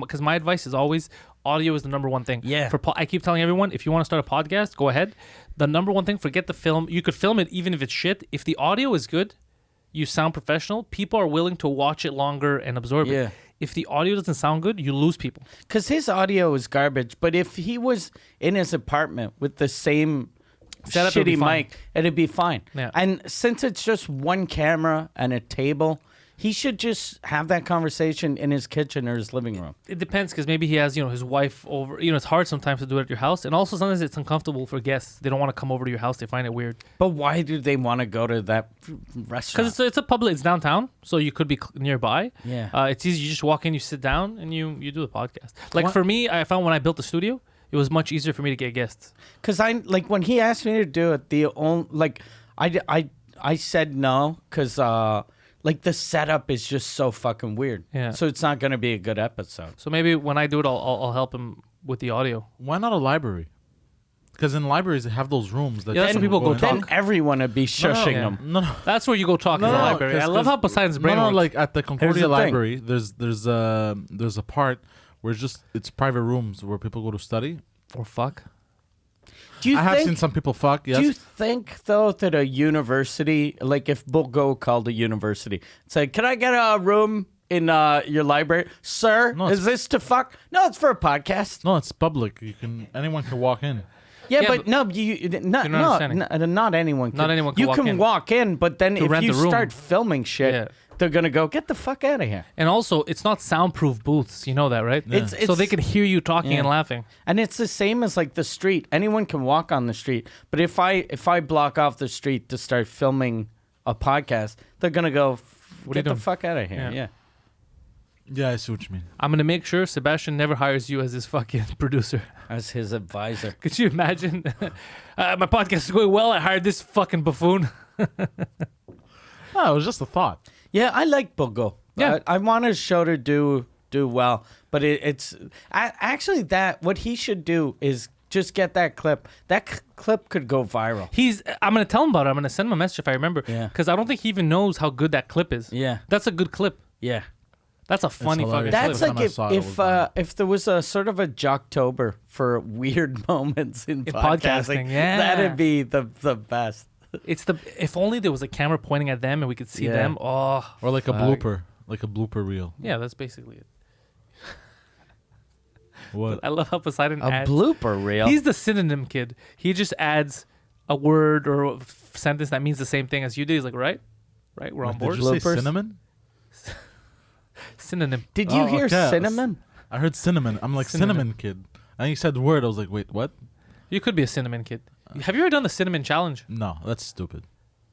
because my advice is always audio is the number one thing. Yeah. I keep telling everyone, if you want to start a podcast, go ahead. The number one thing, forget the film. You could film it even if it's shit. If the audio is good, you sound professional, people are willing to watch it longer and absorb Yeah. it. If the audio doesn't sound good, you lose people. Because his audio is garbage. But if he was in his apartment with the same Setup, it'd be shitty fine. mic, it'd be fine. Yeah. And since it's just one camera and a table, he should just have that conversation in his kitchen or his living room. It depends because maybe he has, his wife over. It's hard sometimes to do it at your house. And also sometimes it's uncomfortable for guests. They don't want to come over to your house. They find it weird. But why do they want to go to that restaurant? Because it's a public, it's downtown. So you could be nearby. Yeah. It's easy. You just walk in, you sit down, and you do the podcast. Like What- for me, I found when I built the studio, it was much easier for me to get guests. Because when he asked me to do it, I said no because the setup is just so fucking weird. Yeah. So it's not going to be a good episode. So maybe when I do it, I'll help him with the audio. Why not a library? Because in libraries they have those rooms that Yeah, that's you where people go in. talk. Then everyone would be shushing yeah. them. No, no. That's where you go talk in the library. I love how Poseidon's brain No, works. like at the Concordia the thing. Library, there's a part where it's private rooms where people go to study. Or fuck. Do you I have think, seen some people fuck. Yes. Do you think though that a university, like if Bogo called a university, said, "Can I get a room in your library, sir? No, is this to fuck?" No, it's for a podcast. No, it's public. Anyone can walk in. Yeah, Yeah, but but no, not understanding. not anyone. Not anyone can You walk can in. walk in, but then if rent you the room. start filming shit, Yeah. they're gonna go, "Get the fuck out of here." And also, it's not soundproof booths. You know that, right? It's- so they can hear you talking Yeah. and laughing. And it's the same as like the street. Anyone can walk on the street, but if I block off the street to start filming a podcast, they're gonna go, What are you "Get the doing?" fuck out of here." Yeah. Yeah. Yeah, I see what you mean. I'm gonna make sure Sebastian never hires you as his fucking producer. As his advisor. Could you imagine? My podcast is going well. I hired this fucking buffoon. No, it was just a thought. Yeah, I like Bogo. Yeah. I want his show to do well, but it's actually that what he should do is just get that clip. That clip could go viral. I'm gonna tell him about it. I'm gonna send him a message if I remember. Yeah. Because I don't think he even knows how good that clip is. Yeah. That's a good clip. Yeah. That's a funny fucking hilarious. clip. That's Last like time I saw it was if there was a sort of a Jocktober for weird moments in podcasting, yeah. that'd be the best. It's if only there was a camera pointing at them and we could see Yeah. them. Oh, Or like a Fuck. blooper reel. yeah, that's basically it. What? I love how Poseidon A adds. blooper reel. He's the synonym kid. He just adds a word or a sentence that means the same thing as you did. He's like, right, we're on Did board. you say Bloopers? cinnamon? Did Synonym. you Oh, hear okay. cinnamon? I heard cinnamon. I'm like Cinnamon. cinnamon kid. And you said word. I was like, wait, what? You could be a cinnamon kid. Have you ever done the cinnamon challenge? No, that's stupid.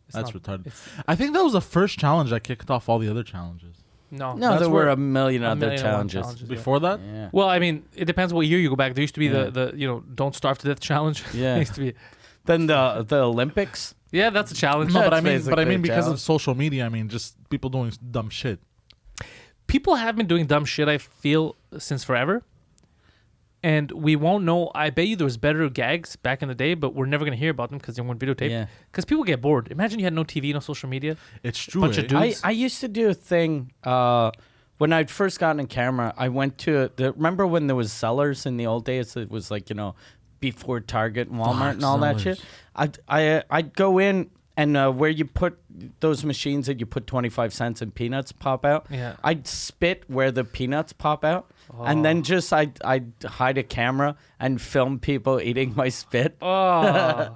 It's That's not- retarded. it's- I think that was the first challenge that kicked off all the other challenges. No. No, That's there were where- a million A other million and one challenges. yeah. Before that, Yeah. Well, I mean, it depends what year you go back. There used to be Yeah. the don't starve to death challenge. Yeah. There used to be. Then the Olympics. Yeah, that's a challenge. no, but That's I mean basically a because of challenge. social media. I mean, just people doing dumb shit. People have been doing dumb shit, I feel, since forever. And we won't know. I bet you there was better gags back in the day, but we're never going to hear about them because they weren't videotaped. Yeah. Because people get bored. Imagine you had no TV, no social media. It's true. Bunch of eh? dudes. I used to do a thing when I'd first gotten a camera. I went to remember when there was Sellers in the old days? It was like, before Target and Walmart and all that shit. I'd go in and where you put those machines that you put 25 cents and peanuts pop out. Yeah. I'd spit where the peanuts pop out. And then just I'd hide a camera and film people eating my spit. Oh.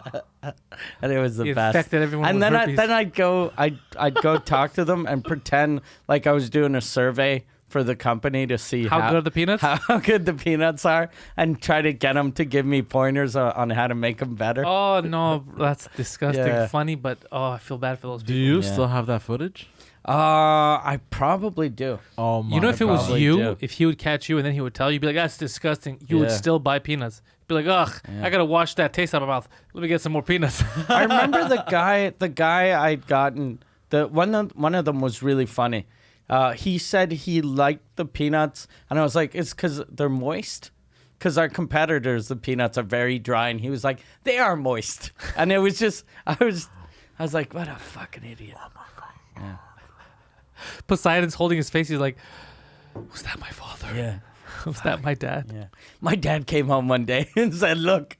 And it was the You best. infected everyone and with then herpes. I'd go talk to them and pretend like I was doing a survey for the company to see How good are the peanuts? how good the peanuts are, and try to get them to give me pointers on how to make them better. Oh, no. That's disgusting. Yeah. Funny, but I feel bad for those Do people. you Yeah. still have that footage? I probably do. Oh my! You know, if it was probably you, do. if he would catch you and then he would tell you, you'd be like, that's disgusting. You would Yeah. still buy peanuts. Be like, ugh, I got to wash that taste out of my mouth. Let me get some more peanuts. I remember the guy I'd gotten. One of them was really funny. He said he liked the peanuts, and I was like, it's because they're moist. Because our competitors, the peanuts are very dry, and he was like, they are moist. And it was just, I was like, what a fucking idiot. Poseidon's holding his face. He's like, was that my father? Yeah. Was that my dad? Yeah. My dad came home one day and said, look,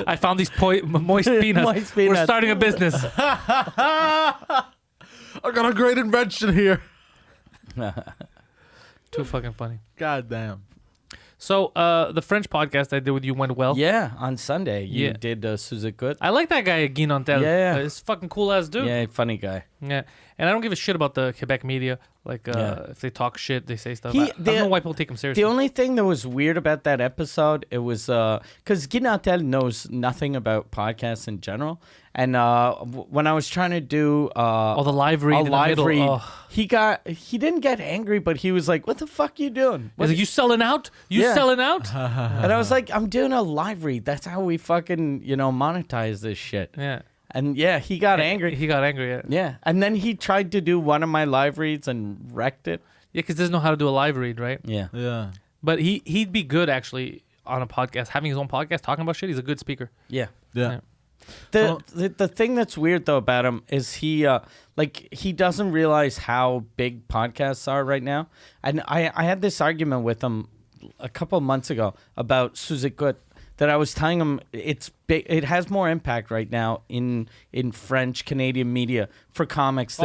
I found these moist peanuts. Moist We're peanuts. starting a business. I got a great invention here. Too fucking funny. God damn. So the French podcast I did with you went well. yeah, on Sunday, you Yeah. did Suzukut. I like that guy, Guy Nantel. Yeah. He's a fucking cool ass dude. Yeah, funny guy. Yeah. And I don't give a shit about the Quebec media. Like, Yeah. if they talk shit, they say stuff. He- I don't know why people take him seriously. The only thing that was weird about that episode, it was because Guinatel knows nothing about podcasts in general, and when I was trying to do the live read a in the live middle, read, ugh. he didn't get angry, but he was like, "What the fuck you doing?" He's like, you selling out? You Yeah. selling out? And I was like, "I'm doing a live read. That's how we fucking monetize this shit." Yeah. And yeah, he got angry. He got angry, yeah. Yeah, and then he tried to do one of my live reads and wrecked it. Yeah, because he doesn't know how to do a live read, right? Yeah. Yeah. But he'd be good, actually, on a podcast, having his own podcast, talking about shit. He's a good speaker. Yeah. Yeah. The thing that's weird though about him is he doesn't realize how big podcasts are right now. And I had this argument with him a couple months ago about Suzukut that I was telling him it's big. It has more impact right now in French Canadian media for comics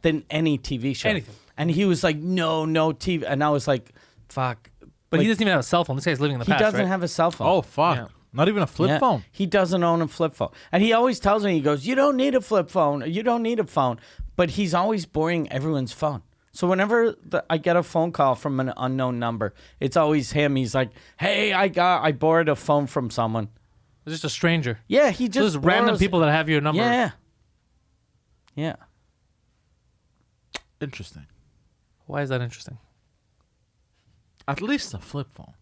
than any TV show. Anything. And he was like, no TV. And I was like, fuck. But Like, he doesn't even have a cell phone. This guy's living in the he past, doesn't right? have a cell phone. Oh fuck! Yeah. Not even a flip Yeah. phone. He doesn't own a flip phone. And he always tells me, he goes, you don't need a flip phone. You don't need a phone. But he's always borrowing everyone's phone. So whenever I get a phone call from an unknown number, it's always him. He's like, hey, I borrowed a phone from someone. It's just a stranger. Yeah, he So just there's random borrows- people that have your number. Yeah. Yeah. Interesting. Why is that interesting? At least a flip phone.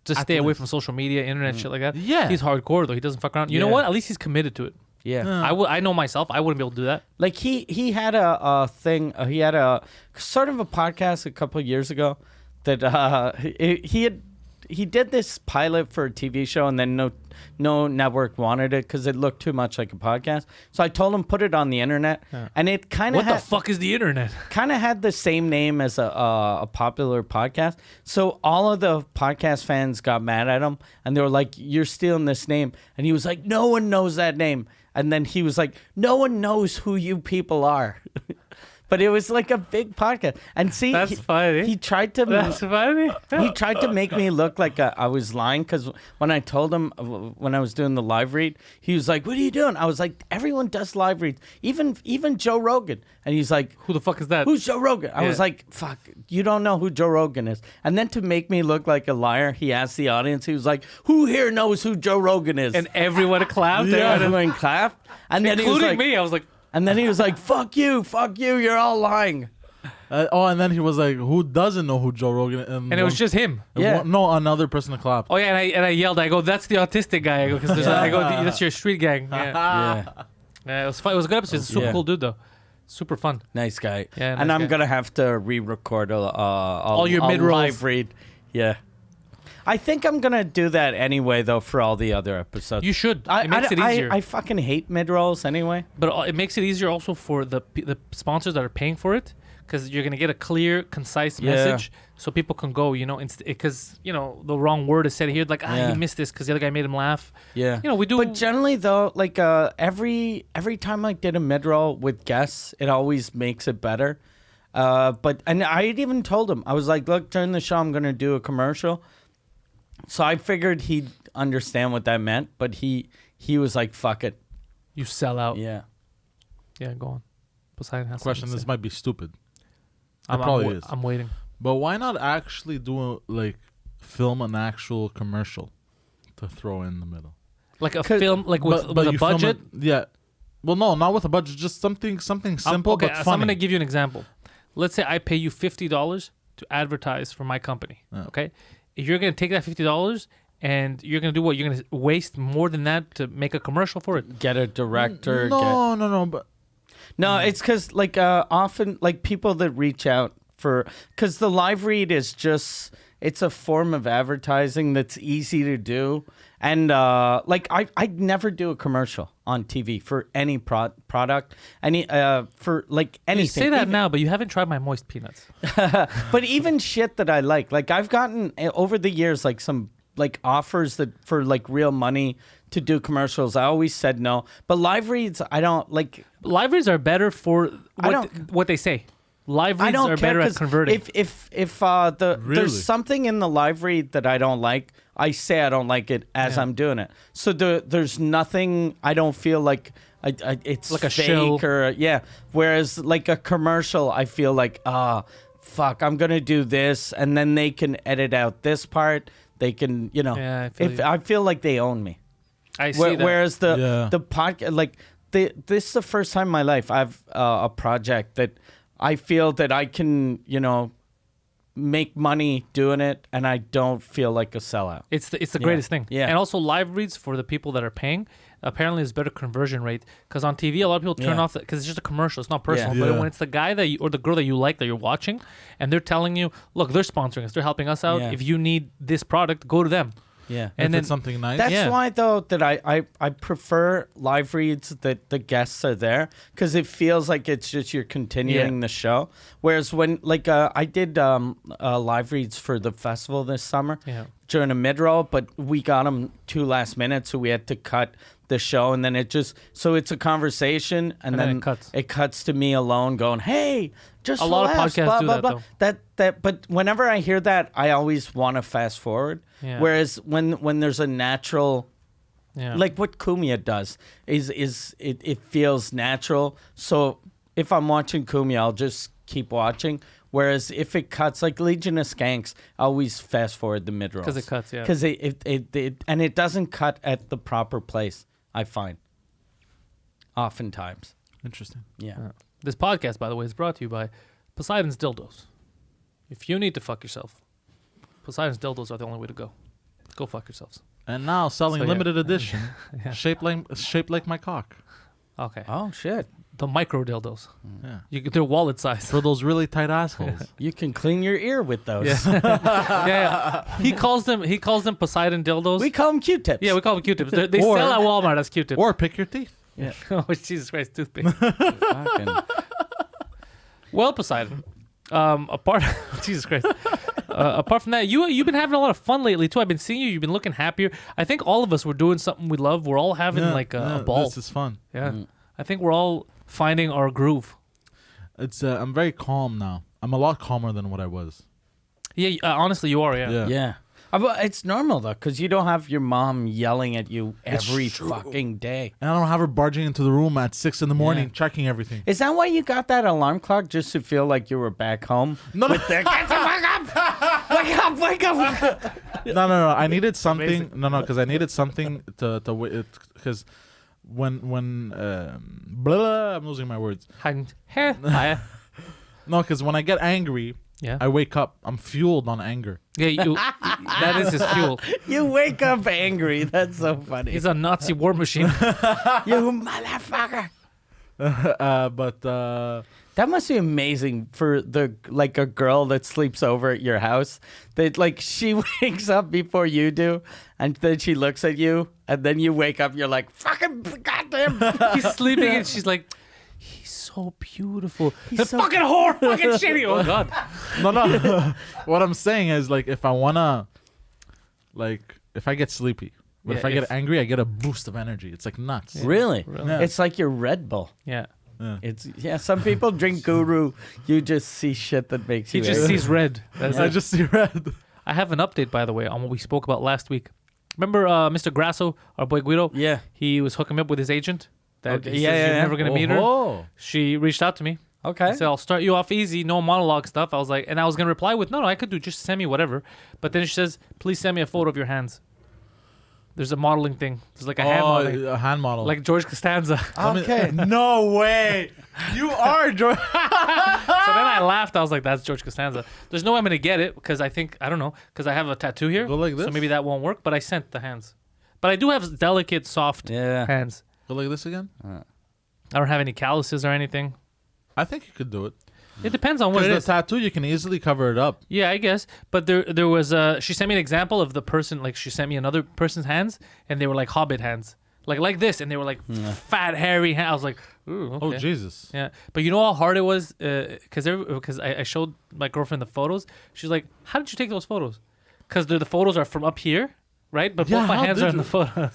Just At stay away least. from social media, internet, shit like that. Yeah. He's hardcore, though. He doesn't fuck around. You know Yeah. what? At least he's committed to it. Yeah. I know myself. I wouldn't be able to do that. Like he had a thing. He had a sort of a podcast a couple of years ago that he did this pilot for a TV show, and then no network wanted it because it looked too much like a podcast. So I told him put it on the internet, and it kind of What the fuck is the internet? kind of had the same name as a popular podcast. So all of the podcast fans got mad at him, and they were like, "You're stealing this name," and he was like, "No one knows that name." And then he was like, "No one knows who you people are." But it was like a big podcast. And see, That's funny. He tried to That's funny. he tried to make me look like I was lying, because when I told him when I was doing the live read, he was like, "What are you doing?" I was like, "Everyone does live reads, even Joe Rogan." And he's like, Who the fuck is that? "Who's Joe Rogan?" I was Yeah. like, "Fuck, you don't know who Joe Rogan is." And then to make me look like a liar, he asked the audience, he was like, "Who here knows who Joe Rogan is?" And everyone clapped. yeah, everyone clapped. And then he was Including like, me. I was like, and then he was like, fuck you, you're all lying." And then he was like, "Who doesn't know who Joe Rogan is?" and it was just him. Yeah. No, another person to clap. Oh yeah, and I yelled. I go, "That's the autistic guy." I go, "Because I go, that's your street gang." Yeah, Yeah, yeah, it was fun. It was a good episode. He's a super Yeah. cool dude though. Super fun. nice guy. Yeah, and nice I'm guy. gonna have to re-record all your a mid-rolls. live read. Yeah, I think I'm gonna do that anyway, though, for all the other episodes. You should. I, It makes it easier. I fucking hate mid rolls anyway. But it makes it easier also for the sponsors that are paying for it, because you're gonna get a clear, concise Yeah. message, so people can go. Because the wrong word is said here. Like Yeah. he missed this because the other guy made him laugh. Yeah, We do. But generally, though, like every time I did a mid roll with guests, it always makes it better. And I had even told him, I was like, "Look, during the show, I'm gonna do a commercial." So I figured he'd understand what that meant, but he was like, "Fuck it." you sell out. Yeah. Yeah, go on. Poseidon has Question: something to This say. might be stupid. I'm, probably I'm, is. I'm waiting. But why not actually film an actual commercial to throw in the middle? Like a film, like with a you film budget. it- yeah. Well, no, not with a budget. Just something simple Okay, but so I'm funny. gonna give you an example. Let's say I pay you $50 to advertise for my company. Yeah. Okay, if you're gonna take that $50 and you're gonna do what? You're gonna waste more than that to make a commercial for it. Get a director. No. But No, it's because often like people that reach out for, because the live read is just, it's a form of advertising that's easy to do. And I'd never do a commercial on TV for any product, for like anything. You say that Even- now, but you haven't tried my moist peanuts. but even shit that I like I've gotten over the years like some like offers that for like real money to do commercials. I always said no, but live reads I don't like. Live reads are better for what they say. Live I reads don't are care better at 'cause converting. if Really? there's something in the live read that I don't like, I say I don't like it as Yeah. I'm doing it. So there's nothing I don't feel like it's Like a fake shill. or yeah. Whereas like a commercial, I feel like fuck, I'm gonna do this, and then they can edit out this part. They can Yeah, I feel you. I feel like they own me. I see that. Whereas Yeah. the podcast, like this is the first time in my life I've a project that I feel that I can, make money doing it, and I don't feel like a sellout. It's the greatest thing. Yeah. And also live reads for the people that are paying apparently is better conversion rate, because on TV a lot of people turn Yeah. off because it's just a commercial. It's not personal. Yeah. But Yeah. when it's the guy or the girl that you like that you're watching, and they're telling you, look, they're sponsoring us, they're helping us out. Yeah. If you need this product, go to them. Yeah. And if then it's something nice. That's Yeah. why, though, that I prefer live reads that the guests are there, because it feels like it's just you're continuing the show. Whereas when, I did live reads for the festival this summer Yeah. during a mid-roll, but we got them 2 last minutes, so we had to cut the show, and then so it's a conversation, and then then it cuts. it cuts to me alone going, "Hey, just A lot of relax, podcasts blah, do blah, that, blah." But whenever I hear that, I always want to fast forward. Yeah. Whereas when there's a natural, Yeah. like what Kumia does, is it feels natural. So if I'm watching Kumia, I'll just keep watching. Whereas if it cuts, like Legion of Skanks, I always fast forward the mid rolls 'Cause it cuts, yeah. Because it doesn't cut at the proper place. I find oftentimes, Interesting. yeah. This podcast, by the way, is brought to you by Poseidon's Dildos. If you need to fuck yourself, Poseidon's Dildos are the only way to go. Go fuck yourselves. And now selling So, yeah. limited edition, Yeah. shaped like my cock. Okay. Oh shit! The micro dildos. Yeah. They're wallet size. For those really tight assholes. You can clean your ear with those. Yeah. He calls them Poseidon dildos. We call them Q-tips. Yeah, we call them Q-tips. They Or- sell at Walmart as Q-tips. Or pick your teeth. Yeah. Oh, Jesus Christ, toothpick. Fucking- Well, Poseidon. Apart, Jesus Christ. Apart from that, you've been having a lot of fun lately too. I've been seeing you. You've been looking happier. I think all of us were doing something we love. We're all having a ball. This is fun. Yeah, I think we're all finding our groove. It's I'm very calm now. I'm a lot calmer than what I was. Yeah, honestly, you are. Yeah. Yeah. But it's normal though, because you don't have your mom yelling at you every fucking day. And I don't have her barging into the room at 6 a.m, checking everything. Is that why you got that alarm clock, just to feel like you were back home? No, Get the fuck up! Wake up! Wake up! No. I needed something. No, because I needed something to because when blah, I'm losing my words. Hi. No, because when I get angry, Yeah. I wake up. I'm fueled on anger. Yeah, that is his fuel. You wake up angry. That's so funny. He's a Nazi war machine. You motherfucker. But That must be amazing for a girl that sleeps over at your house. That she wakes up before you do, and then she looks at you, and then you wake up. You're like, fucking goddamn. He's sleeping, and she's like, "He's so beautiful. He's so- fucking whore, fucking shitty." Oh God. no. What I'm saying is if I wanna, if I get sleepy, but Yeah, if I get if- angry, I get a boost of energy. It's like nuts. Really? Yeah. It's like your Red Bull. Yeah. Some people drink Guru. You just see shit that makes He you just angry. sees red. That's I it. just see red. I have an update, by the way, on what we spoke about last week. Remember Mr. Grasso, our boy Guido? Yeah. He was hooking me up with his agent. That Okay, he yeah, says yeah, you're yeah. never going to meet her. Oh. She reached out to me. Okay. I said, I'll start you off easy, no monologue stuff. I was like, and I was going to reply with, no, I could do, just send me whatever. But then she says, please send me a photo of your hands. There's a modeling thing. There's like a hand modeling. A hand model. Like George Costanza. Okay. No way. You are George. So then I laughed. I was like, that's George Costanza. There's no way I'm going to get it because I don't know, because I have a tattoo here. Go like So this? maybe that won't work, but I sent the hands. But I do have delicate, soft Yeah. hands. Go like this again. I don't have any calluses or anything. I think you could do it. It depends on what Because it the is. tattoo, you can easily cover it up. Yeah, I guess. But there was she sent me an example of the person, like she sent me another person's hands, and they were like hobbit hands, like this, and they were like fat, hairy hands. I was like, ooh, okay. Oh Jesus. Yeah, but you know how hard it was, because I showed my girlfriend the photos. She's like, how did you take those photos? Because the photos are from up here, right? But Yeah, both my how hands did are in you? the photos.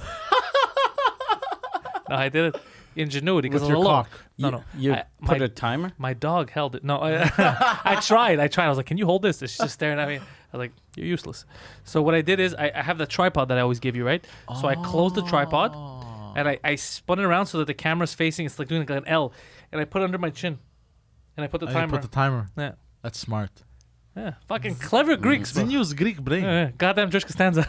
No, I did it. Ingenuity. With Because your cock. No. You my, put a timer? my dog held it. No, I tried. I was like, can you hold this? And she's just staring at me. I was like, you're useless. So what I did is I have the tripod that I always give you, right? So I closed the tripod and I spun it around so that the camera's facing. It's like doing like an L. And I put it under my chin. And I put the And you timer. put the timer. Yeah. That's smart. Yeah. Fucking clever Greeks, bro. Genius Greek brain. Yeah, goddamn George Costanza.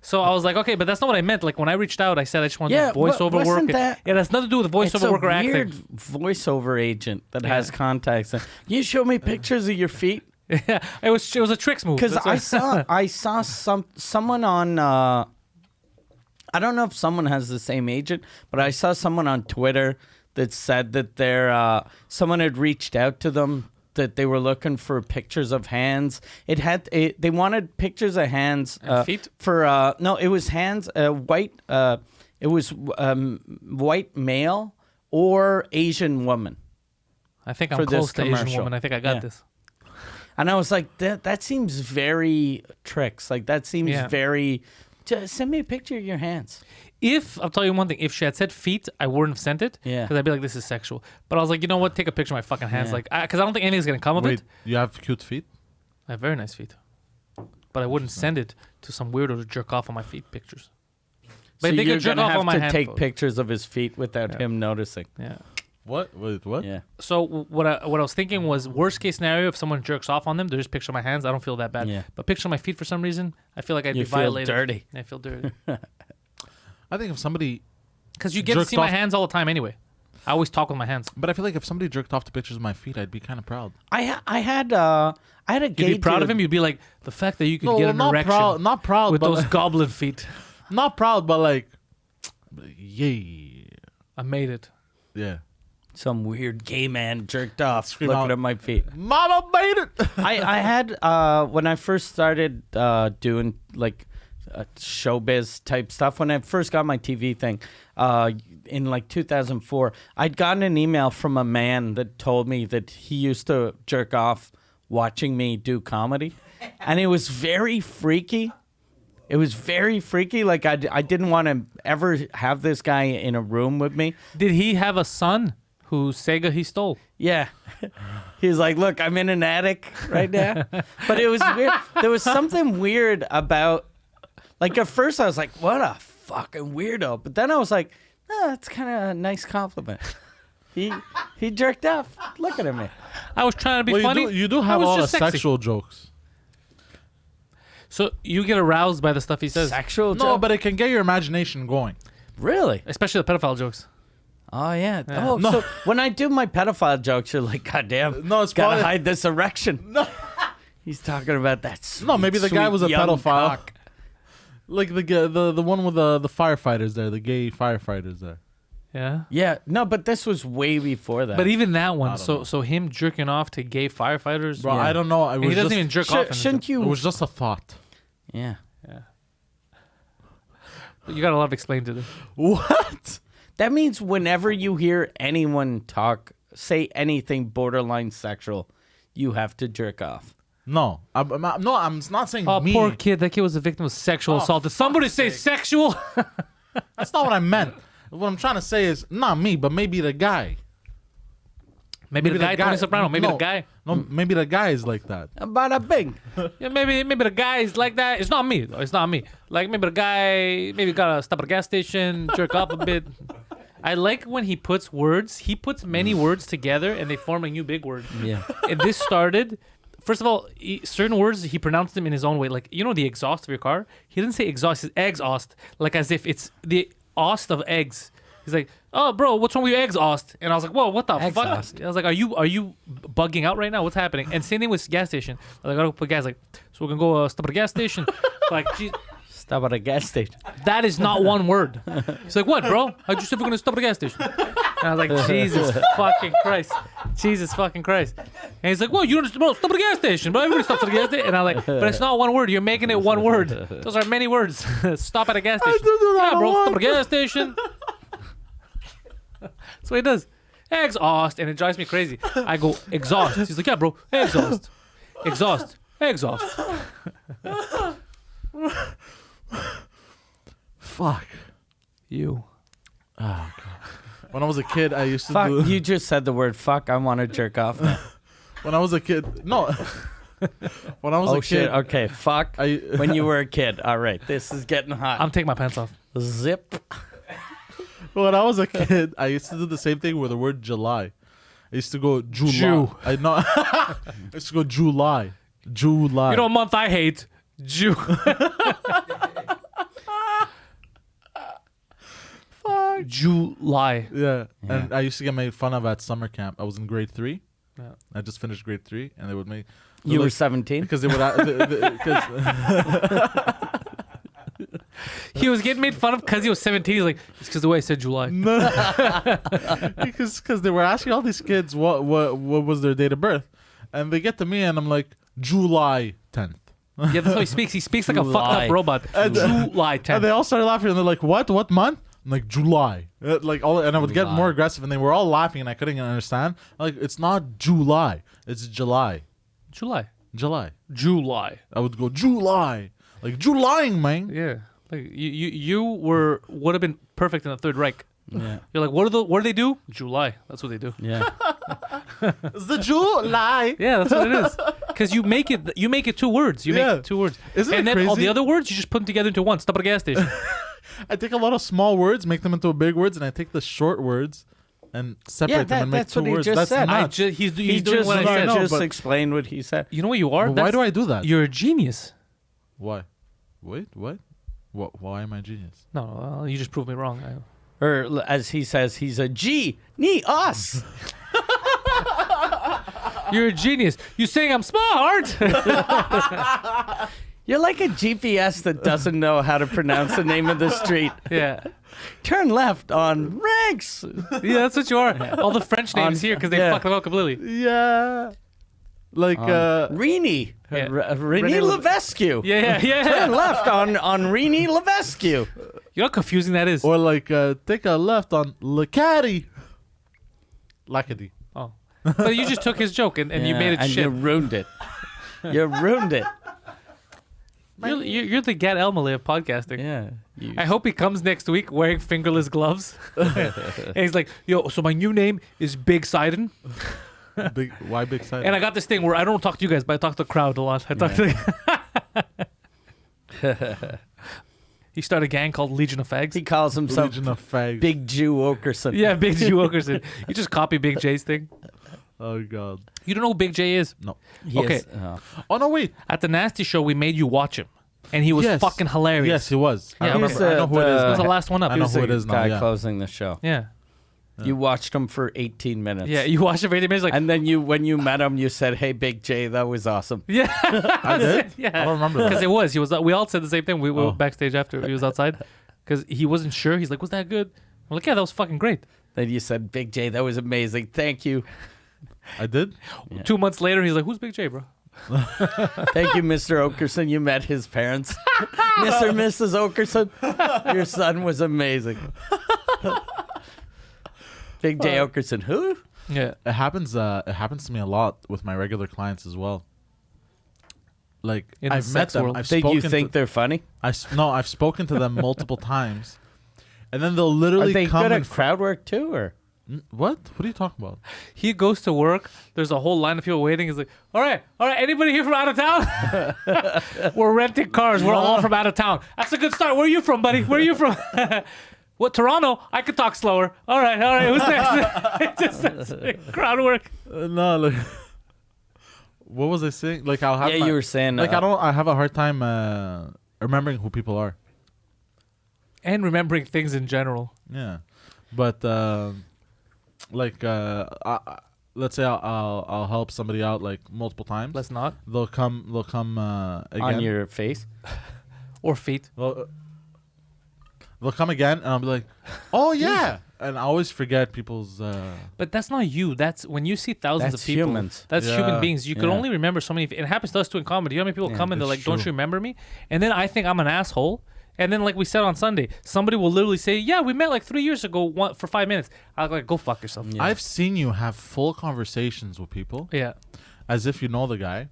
So I was like, okay, but that's not what I meant. Like when I reached out, I said I just wanted Yeah, voiceover work. wasn't that- It has nothing to do with voiceover It's a work or weird acting. voiceover agent that has Yeah. contacts. Can you show me pictures of your feet? Yeah, it was a tricks move. Because That's I saw someone on. I don't know if someone has the same agent, but I saw someone on Twitter that said that someone had reached out to them that they were looking for pictures of hands. They wanted pictures of hands And feet? for no, it was hands white. It was white male or Asian woman. I think for I'm this close to Asian commercial. woman. I think I got Yeah. this. And I was like, that seems very tricks. Like that seems Yeah. very. Just send me a picture of your hands. If I'll tell you one thing, if she had said feet, I wouldn't have sent it. Yeah. Because I'd be like, this is sexual. But I was like, you know what? Take a picture of my fucking hands. Yeah. Like, because I don't think anything's gonna come of Wait, it. you have cute feet? I have very nice feet, but I wouldn't send it to some weirdo to jerk off on my feet pictures. But So they you're could jerk gonna off have on my to hand take photos. pictures of his feet without him noticing. Yeah. What? Wait, what? Yeah. So what I was thinking was worst case scenario, if someone jerks off on them, they just picture my hands. I don't feel that bad. Yeah. But picture my feet for some reason, I feel like I'd You be feel violated. dirty. I feel dirty. I think if somebody, Because you get to Jerked see my off- hands all the time anyway. I always talk with my hands. but I feel like if somebody jerked off to pictures of my feet, I'd be kind of proud. I had a You'd gay be proud of dude- him. You'd be like, the fact that you could No, get well, an not erection proud, not proud, with but those goblin feet. not proud, but like, yeah. I made it. Yeah. Some weird gay man jerked off Scream looking out. at my feet. Mama made it. I had when I first started doing like showbiz type stuff. When I first got my TV thing in like 2004, I'd gotten an email from a man that told me that he used to jerk off watching me do comedy, and it was very freaky. It was very freaky. Like I didn't want to ever have this guy in a room with me. Did he have a son whose Sega he stole? Yeah. He was like, look, I'm in an attic right now. But it was weird. There was something weird about, like, at first I was like, what a fucking weirdo. But then I was like, oh, that's kind of a nice compliment. He jerked off looking at me. I was trying to be Well, funny. you do I have a was lot of just sexy. sexual jokes. So you get aroused by the stuff he says, Sexual No, joke? but it can get your imagination going. Really? especially the pedophile jokes. Oh, yeah. Yeah. Oh, No. so when I do my pedophile jokes, you're like, God damn. No, it's gotta probably- hide this erection. No. He's talking about that sweet, No, maybe the guy sweet was a young pedophile. cock. Like the one with the firefighters there, the gay firefighters there. Yeah. Yeah. No, but this was way before that. But even that one, don't know. so him jerking off to gay firefighters, Bro, Yeah. I don't know. It and was he doesn't just, even jerk off. in the shouldn't show. It you? was just a thought. Yeah. You got a lot of explain to this. What? That means whenever you hear anyone say anything borderline sexual, you have to jerk off. No, I'm not saying Oh, me. poor kid. That kid was a victim of sexual assault. Did somebody say sexual? That's not what I meant. What I'm trying to say is not me, but maybe the guy. Maybe the guy, Tony Soprano. Maybe no, the guy. No, maybe the guy is like that. Bada bing. Yeah, maybe the guy is like that. It's not me. Though. It's not me. Like maybe the guy gotta stop at a gas station, jerk off a bit. I like when he puts words. He puts many words together and they form a new big word. Yeah. And this started. First of all, certain words he pronounced them in his own way. Like you know the exhaust of your car. He didn't say exhaust. He says exhaust. Like as if it's the ost of eggs. He's like, oh, bro, what's wrong with your exhaust? And I was like, whoa, what the Exhaust. fuck? I was like, are you bugging out right now? What's happening? And same thing with gas station. I gotta put gas. Like, so we're gonna go stop at a gas station. Like, geez, Stop at a gas station. that is not one word. He's like, what, bro? I just said we're gonna stop at a gas station. And I was like, Jesus fucking Christ, Jesus fucking Christ. And he's like, well, you don't, bro, stop at a gas station, bro. Everybody stops at a gas station. And I'm like, but it's not one word. You're making it one word. Those are many words. Stop at a gas station. Yeah, bro, stop at a gas station. That's what he does. Exhaust, and it drives me crazy. I go, exhaust. He's like, yeah, bro, exhaust. Exhaust. Exhaust. Fuck. You. When I was a kid, I used to Fuck, do. you just said the word fuck. I want to jerk off now. When I was a kid, no. When I was Oh, a kid, shit. Okay, fuck. When you were a kid. All right, this is getting hot. I'm taking my pants off. Zip. when I was a kid, I used to do the same thing with the word July. I used to go July. Jew. I know. I used to go July. July. You know what month I hate? Jew. July. Yeah. And I used to get made fun of at summer camp. I was in grade 3. Yeah. I just finished grade 3, and they would make. You were like- 17? because they would. He was getting made fun of because he was 17. He's like, it's because the way I said July. because they were asking all these kids what was their date of birth, and they get to me, and I'm like July 10th. Yeah, that's how he speaks. He speaks like a fucked July. up robot. July 10th. And they all started laughing, and they're like, "What? What month?" I'm like, "July." Like all, and I would get more aggressive, and they were all laughing, and I couldn't understand. Like, it's not July, it's July. July. July. July. I would go July, like Julying, man. Yeah. Like you would have been perfect in the Third Reich. Yeah. You're like, what do they do? July. That's what they do. Yeah. It's the July. Yeah, that's what it is. Because you make it 2 words. You Yeah. make it 2 words. Isn't and it then all crazy? the other words you just put them together into one. Stop at a gas station. I take a lot of small words, make them into big words, and I take the short words and separate them and make that's 2 what he words. just That's said. nuts. He's He doing just, what I said. know, just but- explained what he said. You know what you are? But why do I do that? You're a genius. Why? Wait, what? Why am I a genius? No, you just proved me wrong. Or as he says, he's a us. You're a genius. You saying I'm smart? You're like a GPS that doesn't know how to pronounce the name of the street. Yeah. Turn left on Rex. Yeah, that's what you are. All the French names here because they fucked them up completely. Yeah. Like Rini. Yeah. Rini Levesque. Yeah. Turn left on Rini Levesque. You know how confusing that is? or like take a left on Lacadie. Lacadie. Oh. But you just took his joke and you made it and shit. you ruined it. You ruined it. You're the Gat Elmaleh of podcasting. Yeah. I hope he comes next week wearing fingerless gloves. And he's like, yo, so my new name is Big Poseidon. Why big side? And I got this thing where I don't talk to you guys, but I talk to the crowd a lot. I talk to He started a gang called Legion of Fags. He calls himself Legion of Fags. Big Jew Okerson. Yeah, Big J. Wilkerson. You just copy Big J's thing. Oh god. You don't know who Big J is? No. He Okay. is- Oh no, wait. At the Nasty Show, we made you watch him. And he was Yes. fucking hilarious. Yes, he was. I Yeah, remember. he's, I know who it is. He was now. the last one up. I know He's who the it is now. guy Yeah. closing the show. Yeah. You watched him for 18 minutes. Yeah, you watched it for 80 minutes like, And then when you met him, you said, "Hey, Big J, that was awesome." yeah. I did. Yeah. I don't remember that. Because it was. He was. We all said the same thing. We were Oh. backstage after. He was outside. Because he wasn't sure. He's like, was that good? I'm like, yeah, that was fucking great. Then you said, "Big J, that was amazing. Thank you, I did. 2 months later, he's like, who's Big J, bro? thank you, Mr. Okerson. You met his parents, Mr. and Mrs. Okerson. Your son was amazing." Big J Okerson, who? Yeah. It happens. It happens to me a lot with my regular clients as well. Like In the I've met sex them. world. I've Think you spoken think to, they're funny? No, I've spoken to them multiple times, and then they'll Are literally they come good and at crowd work too, or? what? What are you talking about? He goes to work. There's a whole line of people waiting. He's like, all right. Anybody here from out of town? We're renting cars. We're all from out of town. That's a good start. Where are you from, buddy? Where are you from? What, Toronto? I could talk slower. All right. Who's next? Just crowd work. No, like what was I saying? Like I'll have. Yeah, my- you were saying. Like I have a hard time remembering who people are. And remembering things in general. Yeah, but let's say I'll help somebody out like multiple times. Let's not. They'll come again. on your face. Or feet. They'll come again, and I'll be like, "Oh yeah," and I always forget people's. But that's not you. That's when you see thousands That's of people. humans. That's Yeah. human beings. You can Yeah. only remember so many. It happens to us too in comedy. You know how many people come and they're it's like, "Don't you true. remember me?" And then I think I'm an asshole. And then, like we said on Sunday, somebody will literally say, "Yeah, we met like 3 years ago for 5 minutes." I'll like, "Go fuck yourself." Yeah. I've seen you have full conversations with people as if you know the guy,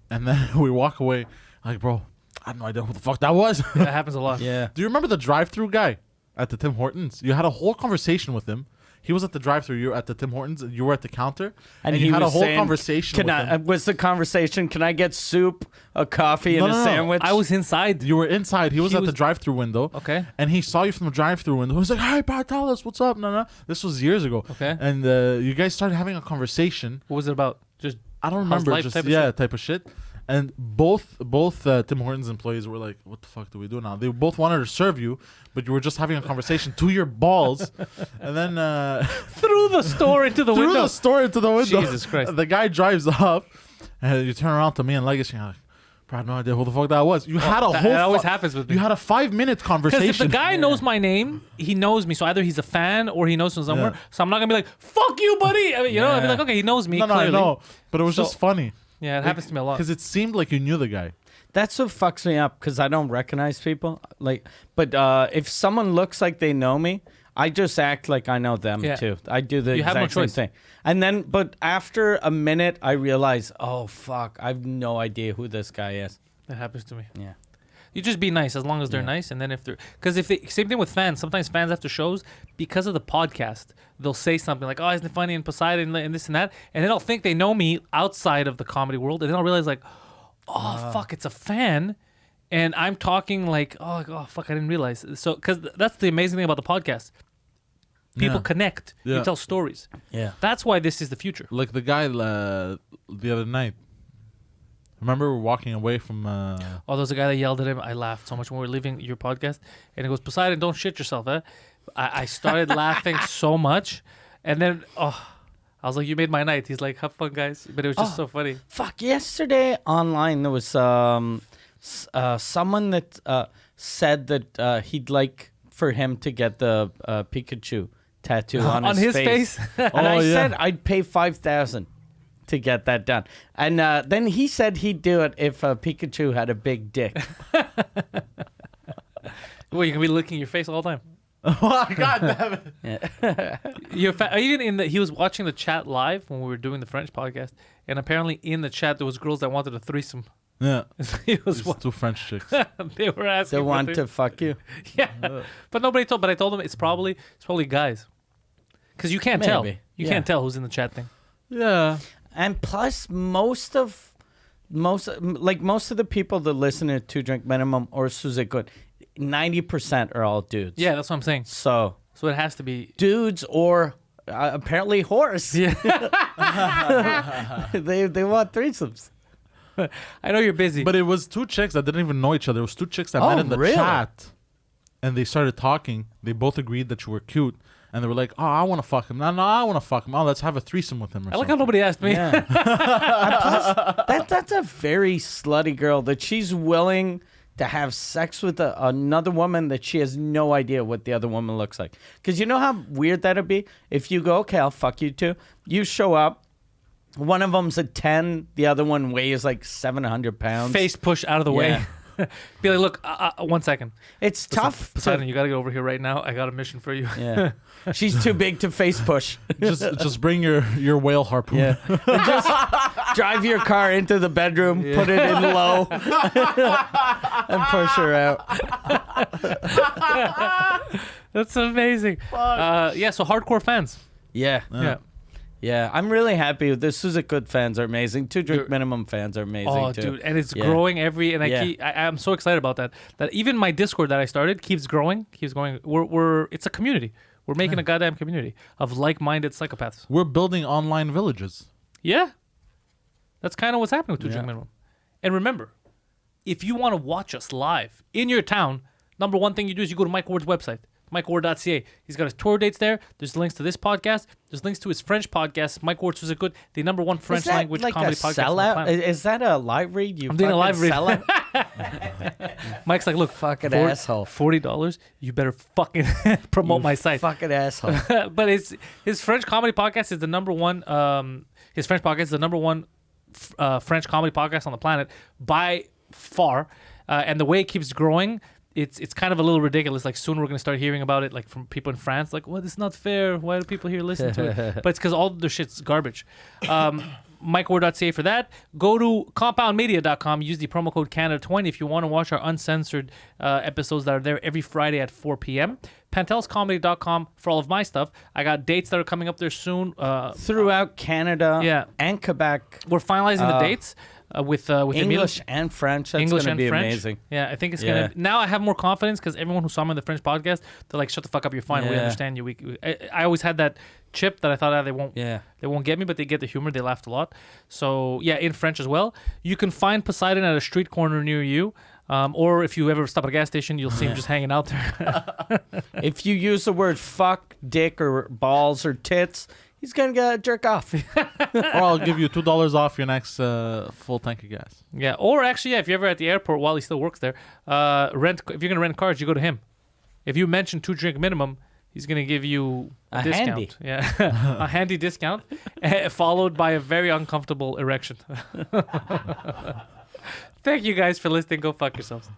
and then we walk away like, "Bro, I have no idea who the fuck that was." That happens a lot. Yeah. Do you remember the drive-through guy at the Tim Hortons? You had a whole conversation with him. He was at the drive-through. You were at the Tim Hortons. You were at the counter, and you had a was whole saying, conversation Can with I? him. Was the conversation? Can I get soup, a coffee, and No, a no, no. sandwich? I was inside. You were inside. He was He at the was- drive-through window. Okay. And he saw you from the drive-through window. He was like, "Hi, Pantelis, what's up?" No. This was years ago. Okay. And you guys started having a conversation. What was it about? Just I don't How's remember. life Just type of yeah, shit? type of shit. And both Tim Hortons employees were like, "What the fuck do we do now?" They both wanted to serve you, but you were just having a conversation to your balls, and then threw the store into the threw window. the store into the window. Jesus Christ. The guy drives up, and you turn around to me and Legacy, and you're like, "Bro, I have no idea who the fuck that was." You had a whole. That always happens with me. You had a 5-minute Because conversation. if the guy knows my name, he knows me. So either he's a fan or he knows me somewhere. Yeah. So I'm not gonna be like, "Fuck you, buddy." I mean, you know, I'd be Yeah. like, "Okay, he knows me." no, I clearly. know, but it was So- just funny. Yeah, it happens to me a lot. Because it seemed like you knew the guy. That's what fucks me up because I don't recognize people. Like, but if someone looks like they know me, I just act like I know them Yeah. too. I do the You have exact no same choice. thing. And then, but after a minute, I realize, oh fuck, I have no idea who this guy is. That happens to me. Yeah. You just be nice as long as they're nice, and then if they're same thing with fans. Sometimes fans after shows, because of the podcast, they'll say something like, "Oh, isn't it funny?" and Poseidon and this and that, and then they'll think they know me outside of the comedy world, and then I'll realize like, "Oh fuck, it's a fan," and I'm talking like, "Oh fuck, I didn't realize." So because that's the amazing thing about the podcast, people Yeah. connect. Yeah. You tell stories. Yeah. That's why this is the future. Like the guy the other night. Remember, we're walking away from. Oh, there was a guy that yelled at him. I laughed so much when we were leaving your podcast. And he goes, "Poseidon, don't shit yourself, eh?" I started laughing so much. And then, I was like, "You made my night." He's like, "Have fun, guys." But it was just so funny. Fuck. Yesterday online there was someone that said that he'd like for him to get the Pikachu tattoo on his face. And Oh, I yeah. said I'd pay $5,000 to get that done. And then he said he'd do it if Pikachu had a big dick. Well, you can be licking your face all the time. God damn it. He was watching the chat live when we were doing the French podcast, and apparently in the chat there was girls that wanted a threesome. Yeah. He was Just two French chicks. they were asking. They for want threesome. to fuck you. Yeah, but nobody told. But I told them it's probably guys, because you can't tell. Maybe, You yeah. can't tell who's in the chat thing. Yeah. And plus, most of the people that listen to Two Drink Minimum or Suzekut, 90% are all dudes. Yeah, that's what I'm saying. So So it has to be. dudes or apparently horse. Yeah, they want threesomes. I know you're busy, But it was two chicks that didn't even know each other. It was two chicks that Oh, met in the really? chat. And they started talking. They both agreed that you were cute. And they were like, oh, I want to fuck him. No, I want to fuck him. Oh, let's have a threesome with him or I like how something. nobody asked me. Yeah. And plus, that's a very slutty girl that she's willing to have sex with another woman that she has no idea what the other woman looks like. Because you know how weird that'd be? If you go, okay, I'll fuck you too. You show up. One of them's a 10. The other one weighs like 700 pounds. Face push out of the way. Be like, look, 1 second. It's tough. Poseidon, you got to get over here right now. I got a mission for you. Yeah. She's too big to face push. just bring your whale harpoon. Yeah. And just drive your car into the bedroom, put it in low, and push her out. That's amazing. Yeah, so hardcore fans. Yeah. Yeah. Yeah. I'm really happy with this. Suzekut fans are amazing. Two Drink They're- Minimum fans are amazing Oh, too. dude, and it's Yeah. growing and Yeah. I'm so excited about that. That even my Discord that I started keeps growing. It's a community. We're making a goddamn community of like-minded psychopaths. We're building online villages. Yeah, that's kind of what's happening with Two Drink Yeah. Minimum. And remember, if you want to watch us live in your town, number one thing you do is you go to Mike Ward's website, MikeWard.ca. He's got his tour dates there. There's links to this podcast. There's links to his French podcast, Mike Ward Suzekut, the number one French Is that language like comedy a podcast on the sellout? planet. Is that a live read? You I'm doing a live read. sellout? Mike's like, look, Fucking asshole. $40. You better fucking promote my site. Fucking asshole. But his French comedy podcast is the number one. His French podcast is the number one French comedy podcast on the planet by far. And the way it keeps growing, it's kind of a little ridiculous. Like soon we're gonna start hearing about it, like from people in France. Like, well, this is not fair. Why do people here listen to it? But it's because all the shit's garbage. MikeWard.ca for that. Go to compoundmedia.com. Use the promo code Canada20 if you want to watch our uncensored episodes that are there every Friday at 4 p.m. PantelisComedy.com for all of my stuff. I got dates that are coming up there soon. Throughout Canada Yeah. and Quebec, We're finalizing the dates with English and French. That's English going to and be French. amazing. Yeah, I think it's Yeah. gonna. Now I have more confidence because everyone who saw me on the French podcast, they're like, "Shut the fuck up, you're fine. We Yeah. understand you." I always had that chip that I thought they won't. Yeah. They won't get me, but they get the humor. They laughed a lot. So yeah, in French as well. You can find Poseidon at a street corner near you. Or if you ever stop at a gas station, you'll see him just hanging out there. If you use the word fuck, dick, or balls, or tits, he's going to jerk off. Or I'll give you $2 off your next full tank of gas. Yeah. Or actually, yeah, if you're ever at the airport while he still works there, if you're gonna rent cars, you go to him. If you mention 2 drink minimum, he's gonna give you a discount. handy. Yeah, a handy discount, followed by a very uncomfortable erection. Thank you guys for listening. Go fuck yourselves.